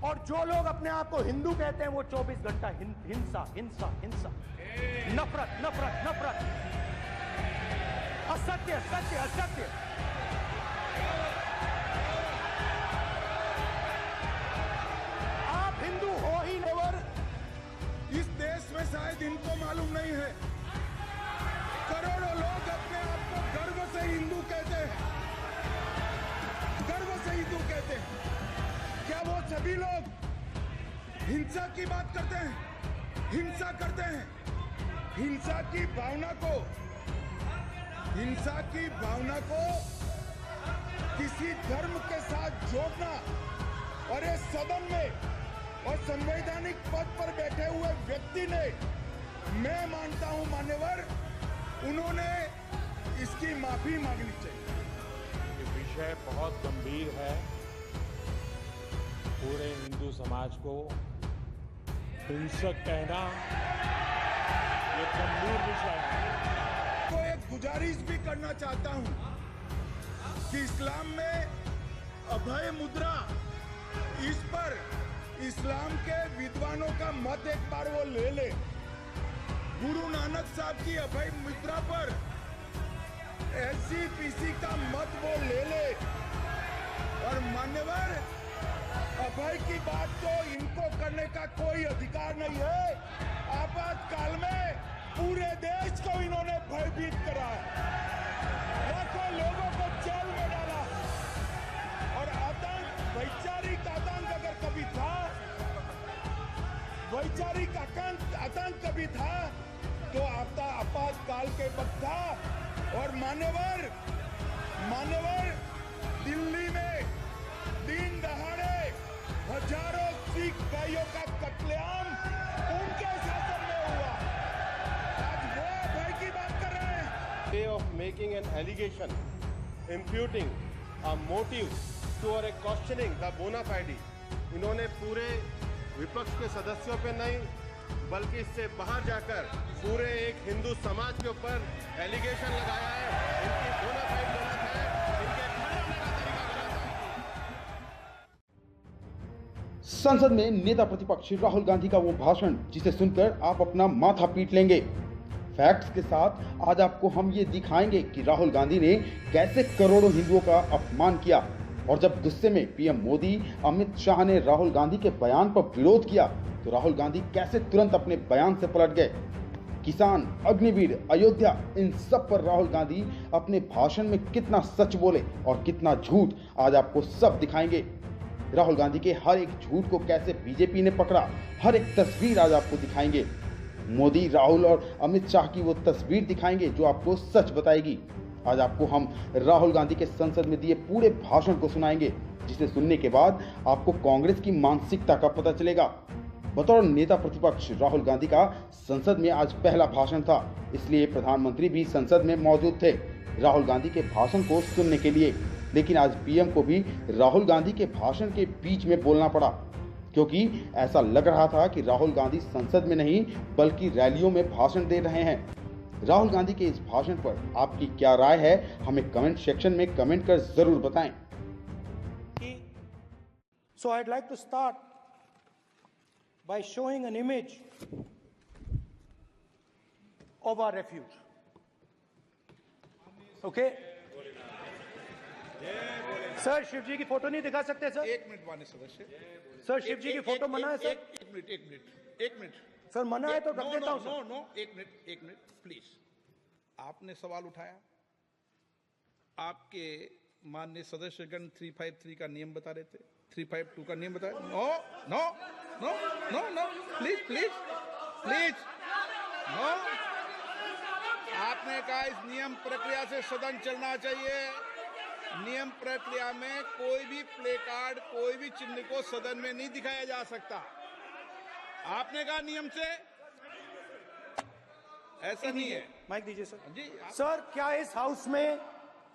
और जो लोग अपने आप को हिंदू कहते हैं वो 24 घंटा हिंसा हिंसा हिंसा, नफरत नफरत नफरत, असत्य सत्य असत्य। आप हिंदू हो ही नहीं। इस देश में शायद इनको मालूम नहीं है, करोड़ों लोग अपने आप को गर्व से हिंदू कहते हैं, गर्व से हिंदू कहते हैं। क्या वो सभी लोग हिंसा की बात करते हैं, हिंसा करते हैं? हिंसा की भावना को किसी धर्म के साथ जोड़ना और इस सदन में और संवैधानिक पद पर बैठे हुए व्यक्ति ने, मैं मानता हूं मान्यवर, उन्होंने इसकी माफी मांगनी चाहिए। ये विषय बहुत गंभीर है। पूरे हिंदू समाज को हिंसक कहना ये गंभीर विषय है। तो एक गुजारिश भी करना चाहता हूं कि इस्लाम में अभय मुद्रा, इस पर इस्लाम के विद्वानों का मत एक बार वो ले ले। गुरु नानक साहब की अभय मुद्रा पर एसजीपीसी का मत वो ले ले। और मान्यवर, अभय की बात तो इनको करने का कोई अधिकार नहीं है। आपातकाल में पूरे देश को इन्होंने भयभीत करा, लाखों लोगों को जेल में डाला। और आतंक, वैचारिक आतंक अगर कभी था, वैचारिक आतंक कभी था तो आपातकाल के वक्त था। और मान्यवर, दिल्ली में दिन दहाड़े हजारों सिख भाइयों का कत्लेआम उनके शासन में हुआ। आज वो भय की बात कर रहे हैं। Way of making an allegation, imputing a motive to or a questioning the bona fide, इन्होंने पूरे विपक्ष के सदस्यों पे नहीं बल्कि इससे बाहर जाकर पूरे एक हिंदू समाज के ऊपर एलिगेशन लगाया है। इनकी bona fide गलत है, इनके खड़े होने का तरीका गलत है। संसद में नेता प्रतिपक्ष राहुल गांधी का वो भाषण जिसे सुनकर आप अपना माथा पीट लेंगे। फैक्ट्स के साथ आज आपको हम ये दिखाएंगे कि राहुल गांधी ने कैसे करोड़ों हिंदुओं का अपमान किया, और जब गुस्से में पीएम मोदी, अमित शाह ने राहुल गांधी के बयान पर विरोध किया तो राहुल गांधी कैसे तुरंत अपने बयान से पलट गए। किसान, अग्निवीर, अयोध्या, इन सब पर राहुल गांधी अपने भाषण में कितना सच बोले और कितना झूठ, आज आपको सब दिखाएंगे। राहुल गांधी के हर एक झूठ को कैसे बीजेपी ने पकड़ा, हर एक तस्वीर आज आपको दिखाएंगे। मोदी, राहुल और अमित शाह की वो तस्वीर दिखाएंगे जो आपको सच बताएगी। आज आपको हम राहुल गांधी के संसद में दिए पूरे भाषण को सुनाएंगे, जिसे सुनने के बाद आपको कांग्रेस की मानसिकता का पता चलेगा। बतौर नेता प्रतिपक्ष राहुल गांधी का संसद में आज पहला भाषण था, इसलिए प्रधानमंत्री भी संसद में मौजूद थे राहुल गांधी के भाषण को सुनने के लिए। लेकिन आज पीएम को भी राहुल गांधी के भाषण के बीच में बोलना पड़ा, क्योंकि ऐसा लग रहा था कि राहुल गांधी संसद में नहीं बल्कि रैलियों में भाषण दे रहे हैं। राहुल गांधी के इस भाषण पर आपकी क्या राय है, हमें कमेंट सेक्शन में कमेंट कर जरूर बताएं। So I'd like to start by showing an image of our refuge. Okay? Sir, Shiv ji की फोटो नहीं दिखा सकते सर? एक मिनट माननीय सदस्य। सर, शिव जी की फोटो मना है सर? एक मिनट सर, मना है तो रख देता हूं सर। नो, एक मिनट प्लीज। आपने सवाल उठाया, आपके माननीय सदस्यगण 353 का नियम बता रहे थे, 352 का नियम बताया। No, please no. आपने कहा इस नियम प्रक्रिया से सदन चलना चाहिए। नियम प्रक्रिया में कोई भी प्ले कार्ड, कोई भी चिन्ह को सदन में नहीं दिखाया जा सकता। आपने कहा नियम से, ऐसा नहीं है। माइक दीजिए सर। जी सर, क्या इस हाउस में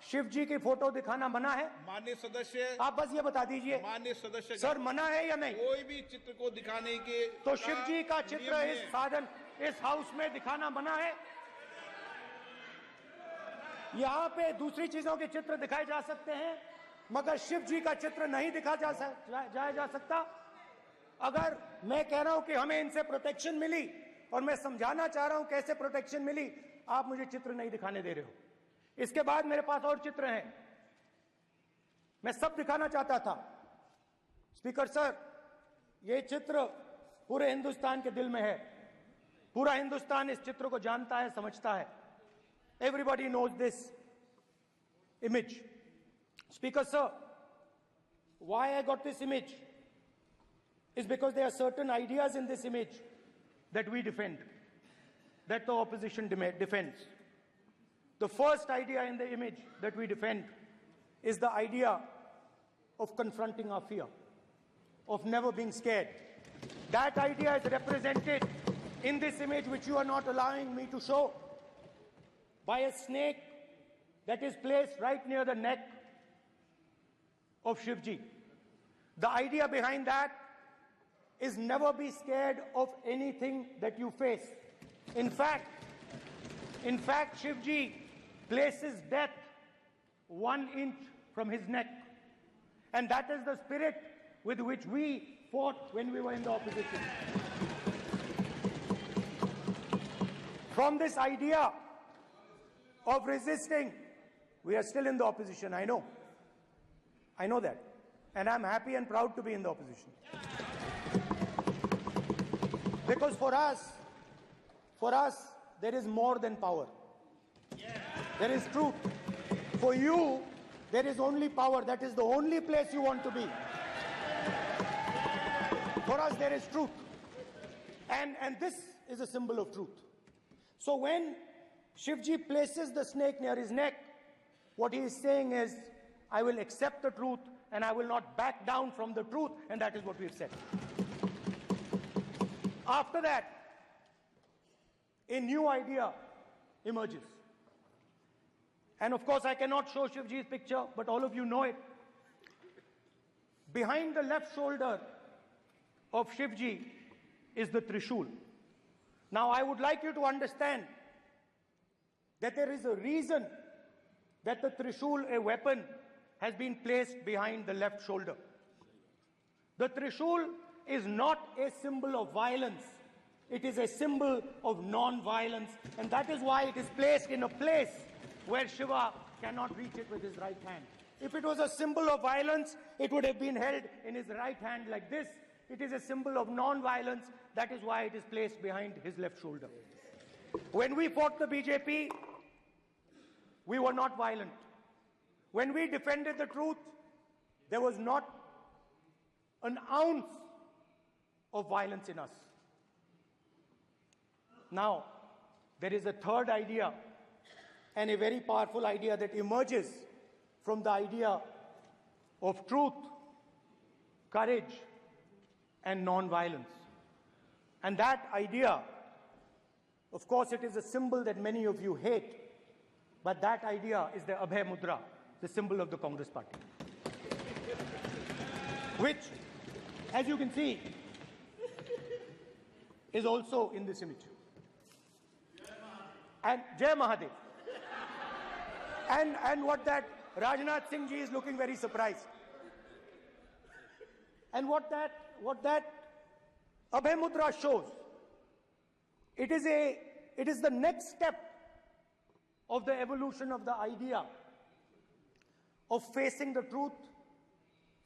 शिव जी की फोटो दिखाना मना है? माननीय सदस्य, आप बस ये बता दीजिए। माननीय सदस्य सर, मना है या नहीं? कोई भी चित्र को दिखाने के तो शिव जी का चित्र इस हाउस में दिखाना मना है। यहाँ पे दूसरी चीजों के चित्र दिखाए जा सकते हैं, मगर शिव जी का चित्र नहीं दिखा जा सकता। अगर मैं कह रहा हूं कि हमें इनसे प्रोटेक्शन मिली और मैं समझाना चाह रहा हूं कैसे प्रोटेक्शन मिली, आप मुझे चित्र नहीं दिखाने दे रहे हो। इसके बाद मेरे पास और चित्र हैं, मैं सब दिखाना चाहता था। स्पीकर सर, ये चित्र पूरे हिंदुस्तान के दिल में है, पूरा हिंदुस्तान इस चित्र को जानता है, समझता है। Everybody knows this image. Speaker sir, why I got this image is because there are certain ideas in this image that we defend, that the opposition defends. The first idea in the image that we defend is the idea of confronting our fear, of never being scared. That idea is represented in this image, which you are not allowing me to show, by a snake that is placed right near the neck of Shivji. The idea behind that is never be scared of anything that you face. In fact, Shivji places death 1 inch from his neck. And that is the spirit with which we fought when we were in the opposition. From this idea of resisting, we are still in the opposition, I know. I know that. And I'm happy and proud to be in the opposition. Because for us, there is more than power. There is truth. For you, there is only power. That is the only place you want to be. For us, there is truth. And this is a symbol of truth. So when Shivji places the snake near his neck, what he is saying is, I will accept the truth and I will not back down from the truth, and that is what we have said. After that, a new idea emerges. And of course, I cannot show Shivji's picture, but all of you know it. Behind the left shoulder of Shivji is the Trishul. Now, I would like you to understand that there is a reason that the Trishul, a weapon, has been placed behind the left shoulder. The Trishul is not a symbol of violence. It is a symbol of non-violence, and that is why it is placed in a place where Shiva cannot reach it with his right hand. If it was a symbol of violence, it would have been held in his right hand like this. It is a symbol of non-violence. That is why it is placed behind his left shoulder. When we fought the BJP, we were not violent. When we defended the truth, there was not an ounce of violence in us. Now, there is a third idea, and a very powerful idea that emerges from the idea of truth, courage, and non-violence. And that idea, of course, it is a symbol that many of you hate, but that idea is the Abhay Mudra, the symbol of the Congress Party, which, as you can see, is also in this image. And Jai Mahadev. And what that Rajnath Singh ji is looking very surprised. And what that Abhay Mudra shows, it is the next step of the evolution of the idea of facing the truth,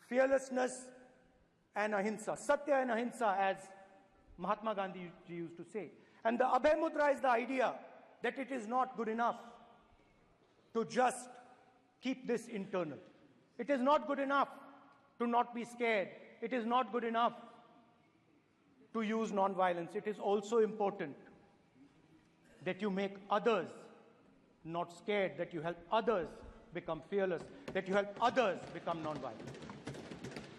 fearlessness, and ahimsa. Satya and ahimsa, as Mahatma Gandhi used to say. And the Abhay Mudra is the idea that it is not good enough to just keep this internal. It is not good enough to not be scared. It is not good enough to use non-violence. It is also important that you make others not scared, that you help others become fearless, that you help others become non-violent.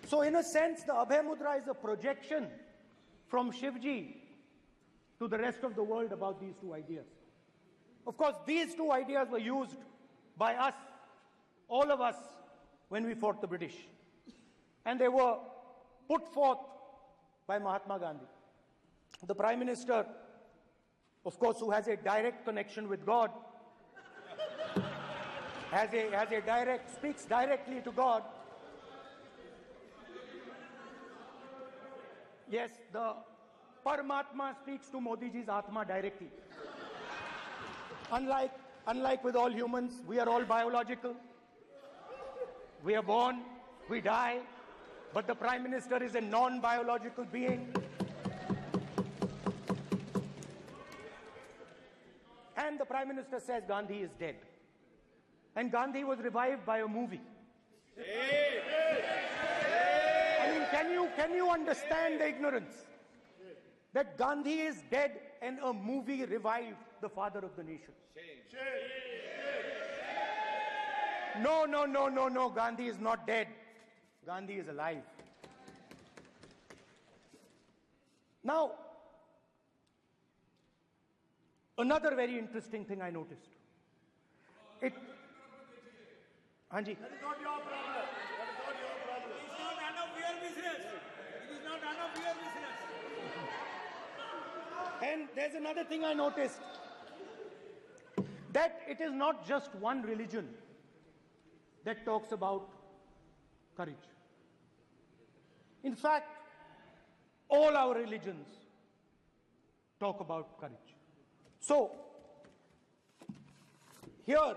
So in a sense, the Abhay Mudra is a projection from Shivji to the rest of the world about these two ideas. Of course, these two ideas were used by us, all of us, when we fought the British. And they were put forth by Mahatma Gandhi. The Prime Minister, of course, who has a direct connection with God, speaks directly to God. Yes, the Paramatma speaks to Modi ji's Atma directly. Unlike with all humans, we are all biological. We are born, we die, but the Prime Minister is a non-biological being. And the Prime Minister says Gandhi is dead. And Gandhi was revived by a movie. I mean, can you understand the ignorance? That Gandhi is dead and a movie revived the father of the nation. No, Gandhi is not dead. Gandhi is alive. Now, another very interesting thing I noticed. Hanji. That is not your problem. That is not your problem. It's not none of your business. It is not none of your business. And there's another thing I noticed. That it is not just one religion that talks about courage. In fact, all our religions talk about courage. So, here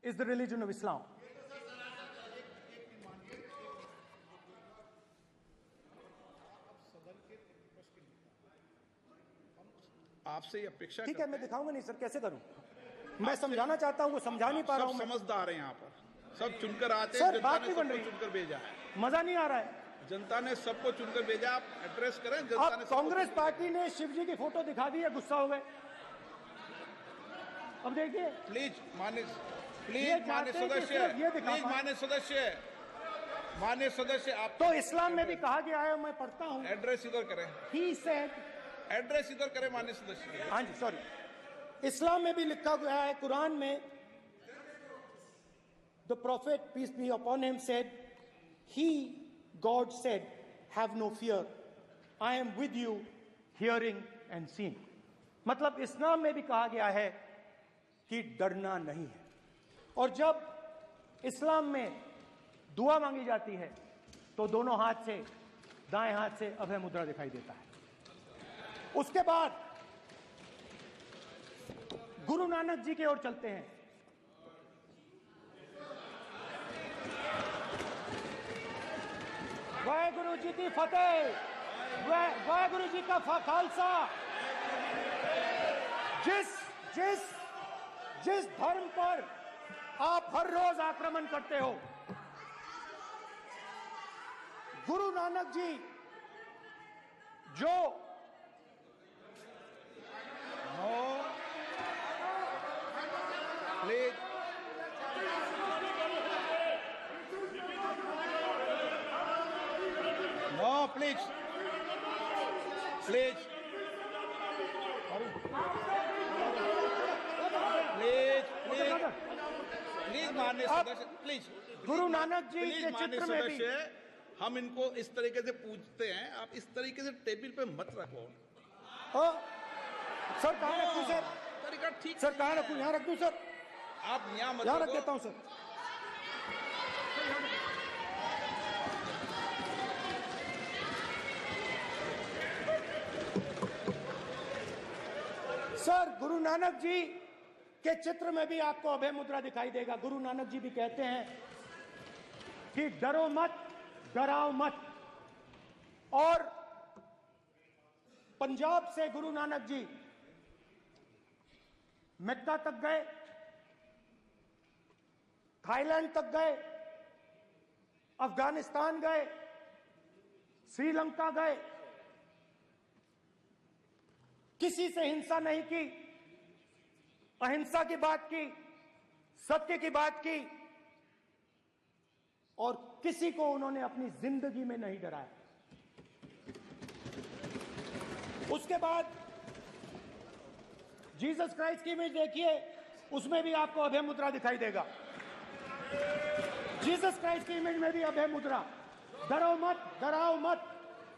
is the religion of Islam. आपसे ये अपेक्षा ठीक है, मैं दिखाऊंगा नहीं sir, कैसे करूं? मैं समझाना चाहता हूं, वो समझा नहीं पा रहा हूं। सब समझदार हैं यहाँ पर, सब चुनकर आते हैं। सर, जनता बात ने नहीं बन सबको रही। चुनकर भेजा है। मजा नहीं आ रहा है। जनता ने सबको चुनकर भेजा, आप एड्रेस करें। जनता अब ने सबको कांग्रेस चुनकर पार्टी ने शिव जी की फोटो दिखा दी है, गुस्सा हो गए। अब देखिए, प्लीज मान्य ये चाहते हैं कि सिर्फ ये दिखा प्लीज पाएं। मान्य सदस्य आप तो इस्लाम में भी कहा गया है, मैं पढ़ता हूं। एड्रेस इधर करें, He said, एड्रेस इधर करें मान्य सदस्य। हाँ जी, सॉरी, इस्लाम में भी लिखा गया है, कुरान में, the prophet peace be upon him said, God said, have no fear, I am with you, hearing and seeing. मतलब इस्लाम में भी कहा गया है कि डरना नहीं है। और जब इस्लाम में दुआ मांगी जाती है तो दोनों हाथ से, दाएं हाथ से अभय मुद्रा दिखाई देता है। उसके बाद गुरु नानक जी की ओर चलते हैं। वाहेगुरु जी की फतेह, वाहेगुरु जी का खालसा। जिस धर्म पर आप हर रोज आक्रमण करते हो, गुरु नानक जी जो please no please please please माननीय सदस्य, please Guru Nanak ji please के माननीय चित्र में भी सदस्य, हम इनको इस तरीके से पूछते हैं, आप इस तरीके से टेबल पे मत रखो। सर कहाँ रखूं सर? तरीका ठीक सर कहाँ रखूं? यहाँ रख दूं सर? आप यहाँ मत यहाँ रख रखो। देता हूं सर। सर, गुरु नानक जी के चित्र में भी आपको अभय मुद्रा दिखाई देगा। गुरु नानक जी भी कहते हैं कि डरो मत, डराओ मत। और पंजाब से गुरु नानक जी मक्का तक गए, थाईलैंड तक गए, अफगानिस्तान गए, श्रीलंका गए, किसी से हिंसा नहीं की, अहिंसा की बात की, सत्य की बात की, और किसी को उन्होंने अपनी जिंदगी में नहीं डराया। उसके बाद जीसस क्राइस्ट की इमेज देखिए, उसमें भी आपको अभय मुद्रा दिखाई देगा। जीसस क्राइस्ट की इमेज में भी अभय मुद्रा, डरो मत, डराओ मत।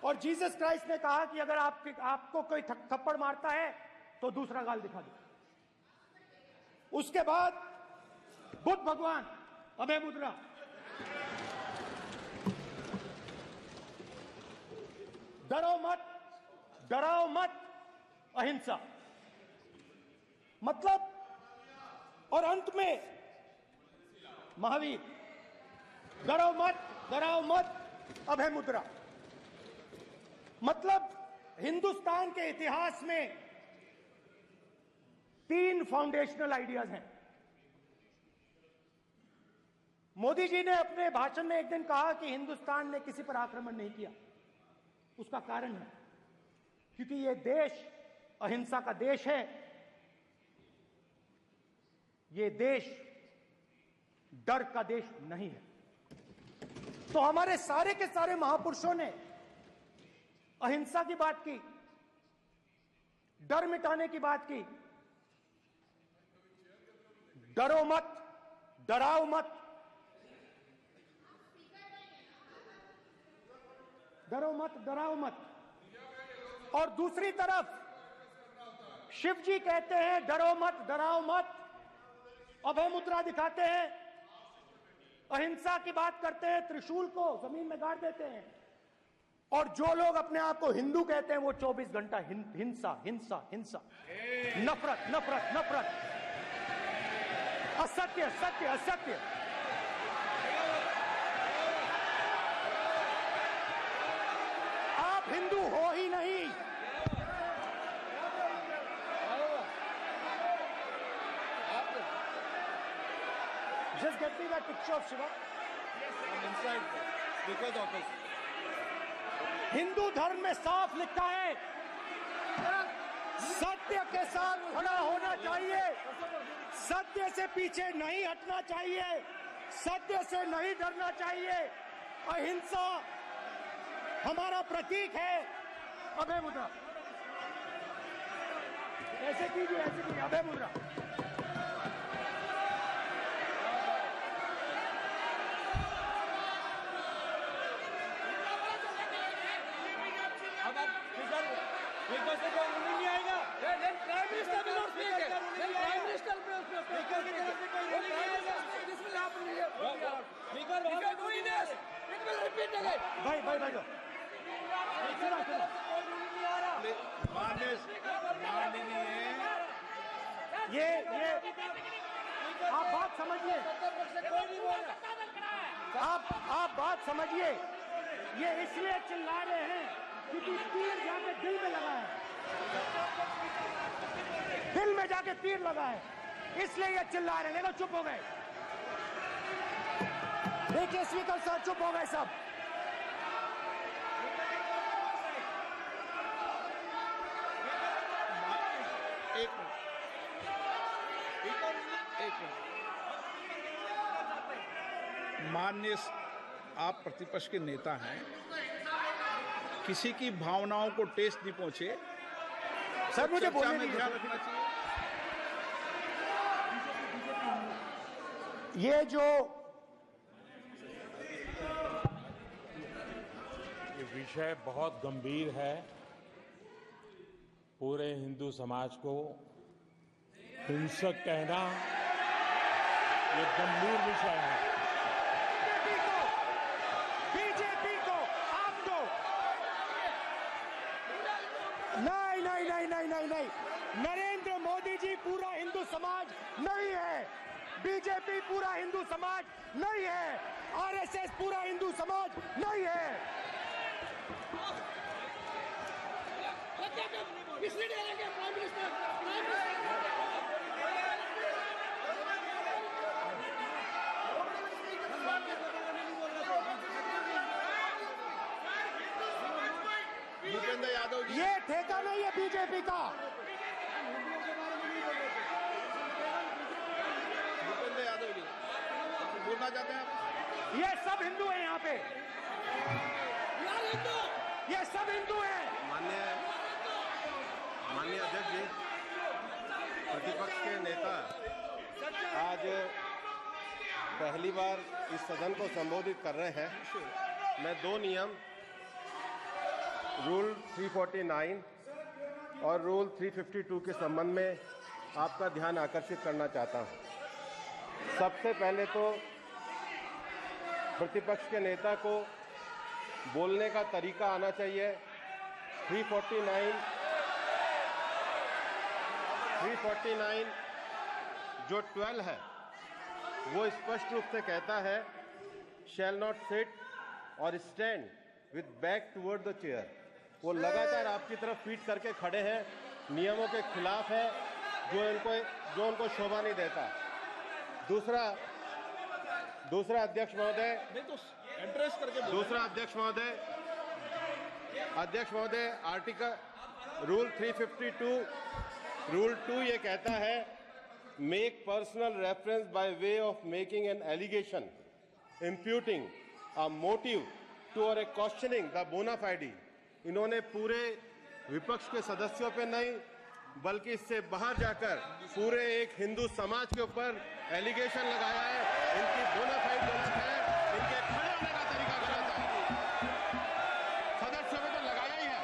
और जीसस क्राइस्ट ने कहा कि अगर आपको कोई थप्पड़ मारता है तो दूसरा गाल दिखा दो। उसके बाद बुद्ध भगवान, अभय मुद्रा। डराओ मत, अहिंसा। मतलब, और अंत में महावीर, डराओ मत, अभय मुद्रा। मतलब हिंदुस्तान के इतिहास में 3 फाउंडेशनल आइडियाज हैं। मोदी जी ने अपने भाषण में एक दिन कहा कि हिंदुस्तान ने किसी पर आक्रमण नहीं किया। उसका कारण है क्योंकि यह देश अहिंसा का देश है। यह देश डर का देश नहीं है। तो हमारे सारे के सारे महापुरुषों ने अहिंसा की बात की, डर मिटाने की बात की। डरो मत, डराओ मत, डरो मत, डराओ मत। और दूसरी तरफ शिव जी कहते हैं डरो मत, डराओ मत, अभय मुद्रा दिखाते हैं, अहिंसा की बात करते हैं, त्रिशूल को जमीन में गाड़ देते हैं। और जो लोग अपने आप को हिंदू कहते हैं वो 24 घंटा हिंसा हिंसा हिंसा, नफरत नफरत नफरत, असत्य सत्य असत्य। आप हिंदू हो ही नहीं। Just get me that picture of Shiva. I'm inside Speaker's office. Hindu धर्म में साफ लिखा है, सत्य के साथ खड़ा होना चाहिए, सत्य से पीछे नहीं हटना चाहिए, सत्य से नहीं डरना चाहिए। अहिंसा हमारा प्रतीक है। अभय मुद्रा, ऐसे कीजिए, अभय मुद्रा। भाई ये आप बात समझिए, आप बात समझिए। ये इसलिए चिल्ला रहे हैं क्योंकि तीर जाके दिल में लगा है, दिल में जाके तीर लगा है, इसलिए ये चिल्ला रहे हैं। देखो चुप हो गए, देखिए स्पीकर साहब चुप हो गए सब। माननीय आप प्रतिपक्ष के नेता हैं, किसी की भावनाओं को ठेस नहीं पहुंचे। सर मुझे बोलने में ध्यान रखना चाहिए। ये जो ये विषय बहुत गंभीर है। पूरे हिंदू समाज को हिंसक कहना ये गंभीर विषय है। बीजेपी को आपको नहीं, नरेंद्र मोदी जी पूरा हिंदू समाज नहीं है, बीजेपी पूरा हिंदू समाज नहीं है, आरएसएस पूरा हिंदू समाज नहीं है। भूपेंद्र यादव जी, ये ठेका नहीं है बीजेपी का। भूपेंद्र यादव जी बोलना चाहते हैं आप? ये सब हिंदू हैं यहाँ पे, ये सब हिंदू हैं। माननीय अध्यक्ष जी, प्रतिपक्ष के नेता आज पहली बार इस सदन को संबोधित कर रहे हैं। मैं 2 नियम रूल 349 और रूल 352 के संबंध में आपका ध्यान आकर्षित करना चाहता हूं। सबसे पहले तो प्रतिपक्ष के नेता को बोलने का तरीका आना चाहिए, 349 जो 12 है वो स्पष्ट रूप से कहता है शैल नॉट सिट और stand with back toward the chair. वो लगातार आपकी तरफ फीट करके खड़े हैं, नियमों के खिलाफ है, जो उनको शोभा नहीं देता। दूसरा अध्यक्ष महोदय, नहीं तो एड्रेस करके दूसरा अध्यक्ष महोदय आर्टिकल रूल 352 रूल 2 ये कहता है make personal reference by way of making an allegation imputing a motive to और ए क्वेश्चनिंग द बोना फाइडी। इन्होंने पूरे विपक्ष के सदस्यों पे नहीं बल्कि इससे बाहर जाकर पूरे एक हिंदू समाज के ऊपर एलिगेशन लगाया है। इनकी बोना फाइड गलत है, इनके खड़े होने का तरीका गलत है। सदस्यों में तो लगाया ही है।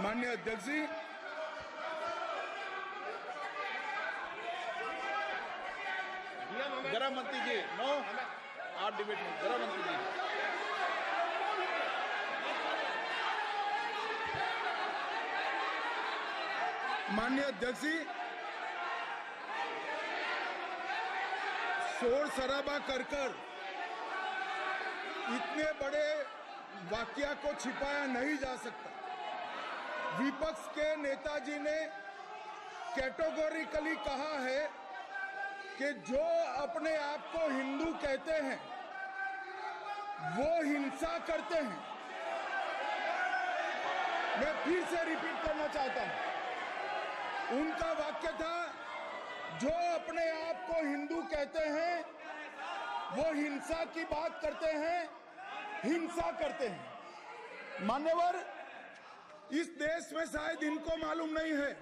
माननीय अध्यक्ष जी, गृह मंत्री जी, नो आप डिबेट नहीं, गृह मंत्री जी। माननीय अध्यक्ष जी, शोर शराबा कर इतने बड़े वाकया को छिपाया नहीं जा सकता। विपक्ष के नेताजी ने कैटेगोरिकली कहा है कि जो अपने आप को हिंदू कहते हैं वो हिंसा करते हैं। मैं फिर से रिपीट करना चाहता हूं, उनका वाक्य था जो अपने आप को हिंदू कहते हैं वो हिंसा की बात करते हैं, हिंसा करते हैं। मान्यवर, इस देश में शायद इनको मालूम नहीं है,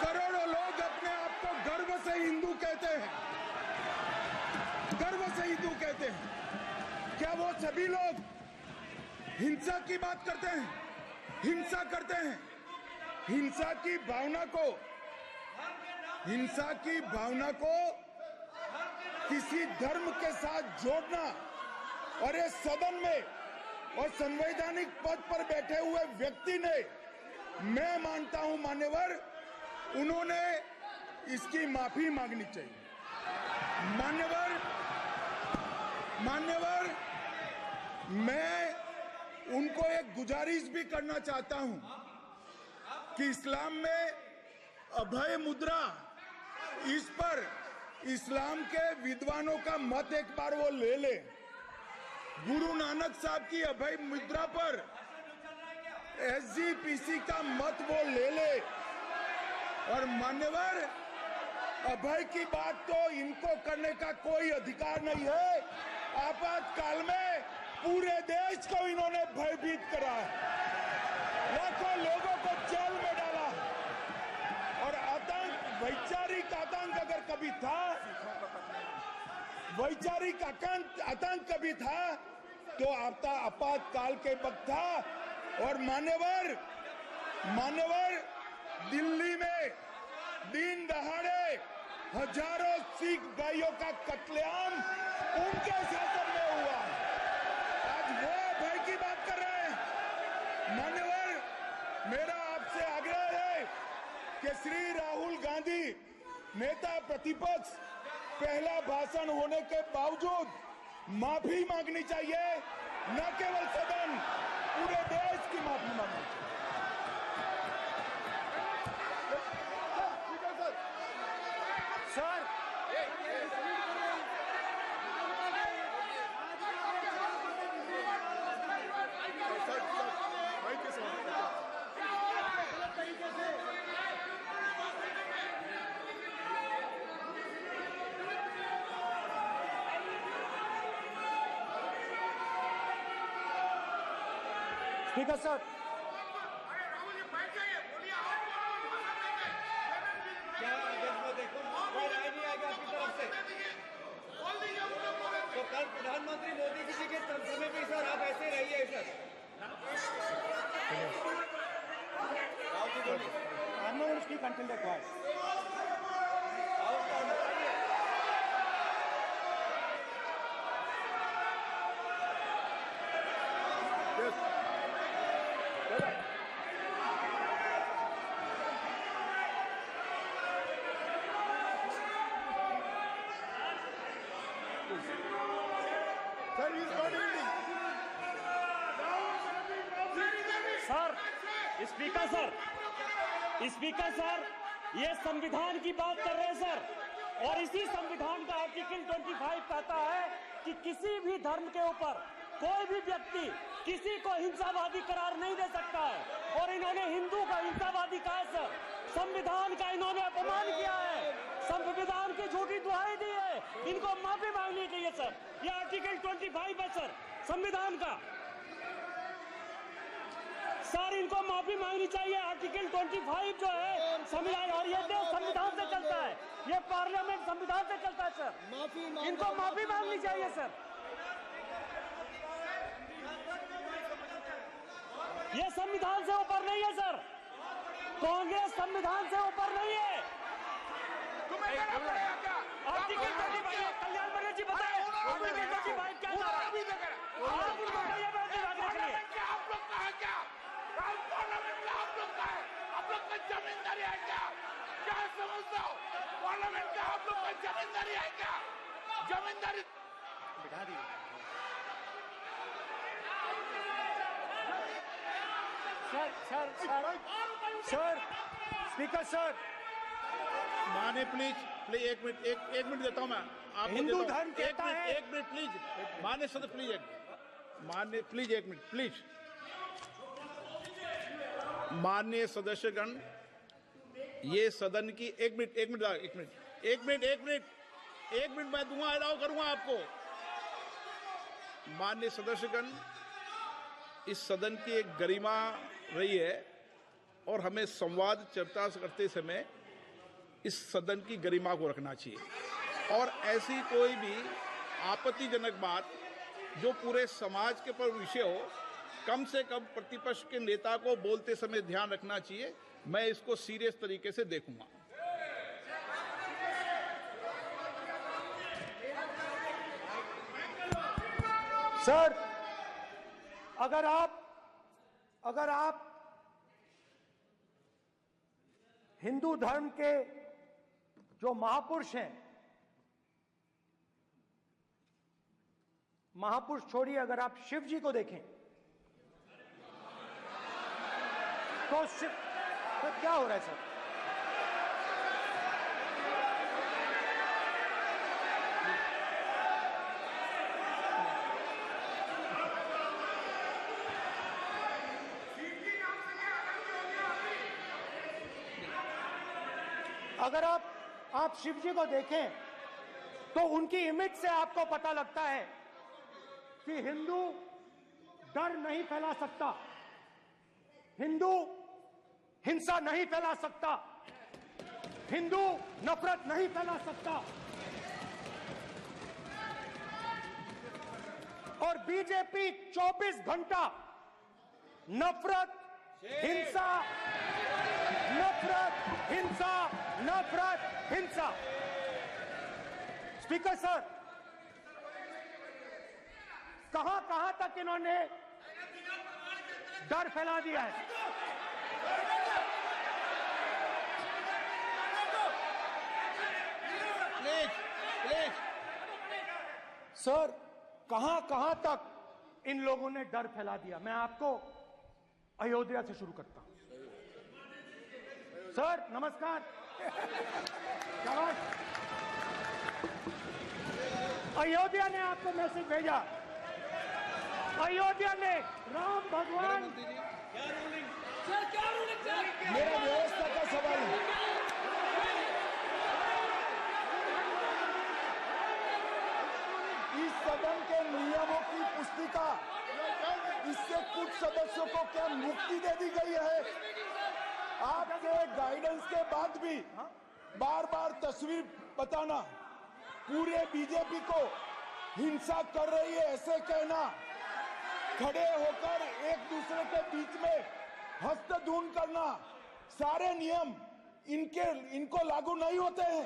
करोड़ों लोग अपने आप को गर्व से हिंदू कहते हैं, गर्व से हिंदू कहते हैं। क्या वो सभी लोग हिंसा की बात करते हैं, हिंसा करते हैं? हिंसा की भावना को किसी धर्म के साथ जोड़ना और इस सदन में और संवैधानिक पद पर बैठे हुए व्यक्ति ने, मैं मानता हूं मान्यवर, उन्होंने इसकी माफी मांगनी चाहिए। मान्यवर, मैं उनको एक गुजारिश भी करना चाहता हूं कि इस्लाम में अभय मुद्रा, इस पर इस्लाम के विद्वानों का मत एक बार वो ले ले। गुरु नानक साहब की अभय मुद्रा पर SGPC का मत वो ले ले। और मान्यवर, अभय की बात तो इनको करने का कोई अधिकार नहीं है। आपातकाल में पूरे देश को इन्होंने भयभीत करा है, लाखों लोगों को जेल में डाला। और आतंक, वैचारिक आतंक अगर कभी था, वैचारिक आतंक कभी था तो आपातकाल के वक्त था। और मान्यवर, दिल्ली में दिन दहाड़े हजारों सिख भाइयों का कत्लेआम उनके शासन में हुआ। आज वो भय की बात कर रहे हैं। मान्यवर, मेरा आपसे आग्रह है कि श्री राहुल गांधी, नेता प्रतिपक्ष, पहला भाषण होने के बावजूद माफी मांगनी चाहिए, न केवल सदन, पूरे देश की माफी मांगनी चाहिए। सर, स्पीकर सर, तो कल प्रधानमंत्री मोदी जी के समय पे सर आप ऐसे रहिए sir. I'm not going to speak until they're quiet. Sir, he is not yielding. Sir, speaker sir, ये संविधान की बात कर रहे हैं सर, और इसी संविधान का आर्टिकल 25 कहता है कि किसी भी धर्म के ऊपर कोई भी व्यक्ति किसी को हिंसावादी करार नहीं दे सकता है, और इन्होंने हिंदू को हिंसावादी कहा है सर। संविधान का इन्होंने अपमान किया है, संविधान की झूठी दुहाई दी है, इनको माफी मांगनी चाहिए सर। ये आर्टिकल 25 है सर संविधान का, सर इनको माफी मांगनी चाहिए। आर्टिकल 25 जो है संविधान, और ये देश संविधान से चलता है, ये पार्लियामेंट संविधान से चलता है सर, इनको माफी मांगनी चाहिए सर। ये संविधान से ऊपर नहीं है सर, कांग्रेस संविधान से ऊपर नहीं है। आर्टिकल 25 कल्याण मर्यादा जी बताए, आर्टिकल 25 क्या था? आप उनको बताइए आप लोग का है क्या? पार्लियामेंट में आप लोग का है, आप लोग का जमींदारी है क्या? क्या समझते हो? पार्लियामेंट का आप लोग का जमींदारी है क्या? जमींदारी बिठा दी। सर, स्पीकर सर, माने प्लीज एक मिनट देता हूं मैं आपको। हिंदू धर्म कहता है, एक मिनट प्लीज, माने सदस्य प्लीज, मान्य प्लीज एक मिनट प्लीज। माननीय सदस्यगण, ये सदन की एक मिनट मैं दूंगा, अलाउ करूंगा आपको। माननीय सदस्यगण, इस सदन की एक गरिमा रही है और हमें संवाद चर्चा करते समय इस सदन की गरिमा को रखना चाहिए, और ऐसी कोई भी आपत्तिजनक बात जो पूरे समाज के पर विषय हो, कम से कम प्रतिपक्ष के नेता को बोलते समय ध्यान रखना चाहिए। मैं इसको सीरियस तरीके से देखूंगा। सर, अगर आप हिंदू धर्म के जो महापुरुष हैं, महापुरुष छोड़िए, अगर आप शिव जी को देखें तो क्या हो रहा है सर? अगर आप शिव जी को देखें तो उनकी इमेज से आपको पता लगता है कि हिंदू डर नहीं फैला सकता, हिंदू हिंसा नहीं फैला सकता, हिंदू नफरत नहीं फैला सकता। और बीजेपी 24 घंटा नफरत, हिंसा, नफरत, हिंसा, नफरत, हिंसा। स्पीकर सर, कहां तक इन्होंने डर फैला दिया है? प्लीज सर, कहां तक इन लोगों ने डर फैला दिया? मैं आपको अयोध्या से शुरू करता हूं। सर नमस्कार, अयोध्या ने आपको मैसेज भेजा, अयोध्या ने राम भगवान, मेरा व्यवस्था का सवाल है। इस सदन के नियमों की पुस्तिका, इससे कुछ सदस्यों को क्या मुक्ति दे दी गई है? आपके गाइडेंस के बाद भी बार बार तस्वीर बताना, पूरे बीजेपी को हिंसा कर रही है ऐसे कहना, खड़े होकर एक दूसरे के बीच में हस्तधून करना, सारे नियम इनको लागू नहीं होते हैं।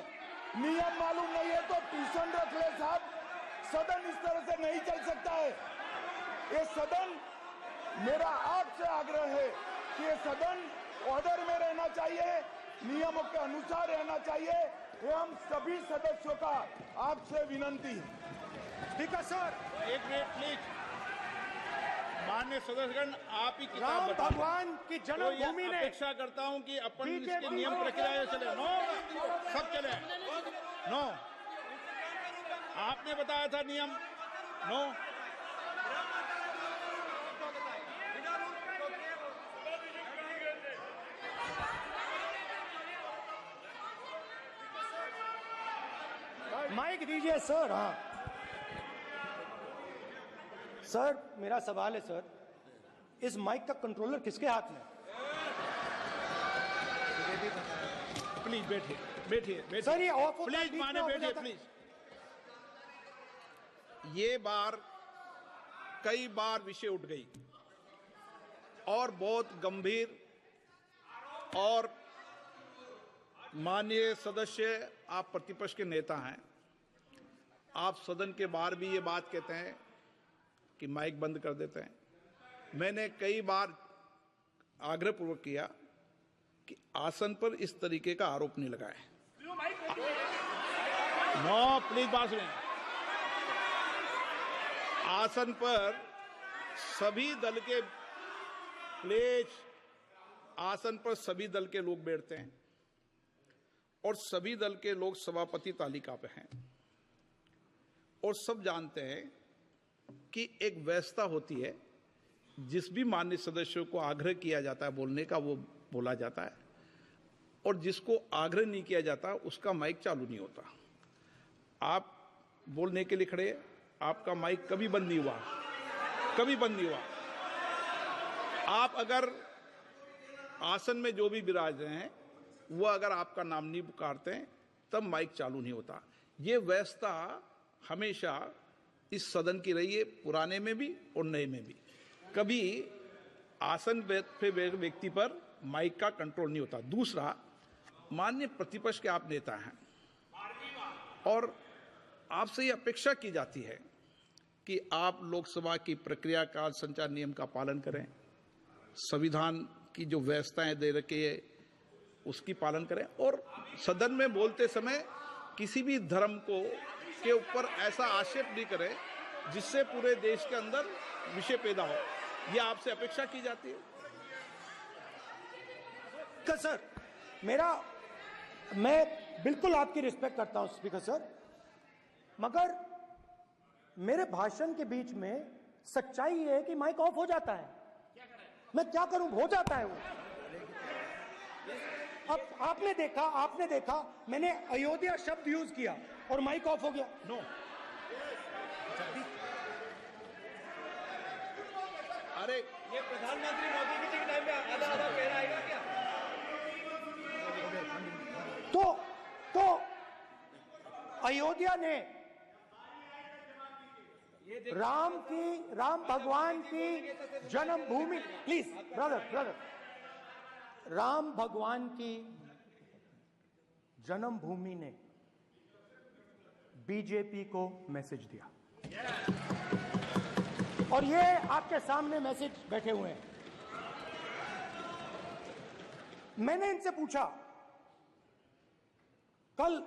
नियम मालूम नहीं है तो ट्यूशन रख ले साहब, सदन इस तरह से नहीं चल सकता है। ये सदन, मेरा आपसे आग्रह है कि ये सदन ऑर्डर में रहना चाहिए, नियमों के अनुसार रहना चाहिए। ये हम सभी सदस्यों का आपसे विनंती है। स्पीकर सर, एक मिनट प्लीज। माननीय सदस्यगण, आप ही किताब राम बताएं। भगवान की तो जन्मभूमि ये ने अपेक्षा करता हूं कि अपन बीजेपी इसके नियम को- प्रक्रिया से चले। नो, सब चले। नो, आपने बताया था नियम। नो, माइक दीजिए सर। हाँ सर, मेरा सवाल है सर, इस माइक का कंट्रोलर किसके हाथ में? प्लीज बैठिए, बैठिए, बैठिए। सर, ये ऑफ होता है, प्लीज बीच माने में हो बैठिए, जाता है। प्लीज। ये बार कई बार विषय उठ गई और बहुत गंभीर, और माननीय सदस्य, आप प्रतिपक्ष के नेता हैं, आप सदन के बाहर भी ये बात कहते हैं कि माइक बंद कर देते हैं। मैंने कई बार आग्रहपूर्वक किया कि आसन पर इस तरीके का आरोप नहीं लगाए। नो, प्लीज बात सुनिए। आसन पर सभी दल के, प्लीज, आसन पर सभी दल के लोग बैठते हैं और सभी दल के लोग सभापति तालिका पे हैं, और सब जानते हैं कि एक व्यवस्था होती है, जिस भी माननीय सदस्यों को आग्रह किया जाता है बोलने का वो बोला जाता है, और जिसको आग्रह नहीं किया जाता उसका माइक चालू नहीं होता। आप बोलने के लिए खड़े, आपका माइक कभी बंद नहीं हुआ, कभी बंद नहीं हुआ। आप अगर आसन में जो भी विराज रहे हैं वो अगर आपका नाम नहीं पुकारते हैं तब माइक चालू नहीं होता। ये व्यवस्था हमेशा इस सदन की रही है, पुराने में भी और नए में भी। कभी आसन पे व्यक्ति पर माइक का कंट्रोल नहीं होता। दूसरा, माननीय प्रतिपक्ष के आप नेता हैं और आपसे ये अपेक्षा की जाती है कि आप लोकसभा की प्रक्रिया काल संचार नियम का पालन करें, संविधान की जो व्यवस्थाएं दे रखी है उसकी पालन करें, और सदन में बोलते समय किसी भी धर्म को के ऊपर ऐसा आक्षेप नहीं करें जिससे पूरे देश के अंदर विषय पैदा हो। यह आपसे अपेक्षा की जाती है। सर, मैं बिल्कुल आपकी रिस्पेक्ट करता हूं स्पीकर सर, मगर मेरे भाषण के बीच में सच्चाई ये है कि माइक ऑफ हो जाता है। मैं क्या करूं, हो जाता है वो। अब आपने देखा मैंने अयोध्या शब्द यूज किया और माइक ऑफ हो गया। नो, अरे ये प्रधानमंत्री मोदी जी के टाइम में आधा आधा पैरा आएगा क्या? तो अयोध्या ने राम भगवान की जन्मभूमि, प्लीज ब्रदर, राम भगवान की जन्मभूमि ने बीजेपी को मैसेज दिया, और ये आपके सामने मैसेज बैठे हुए हैं। मैंने इनसे पूछा, कल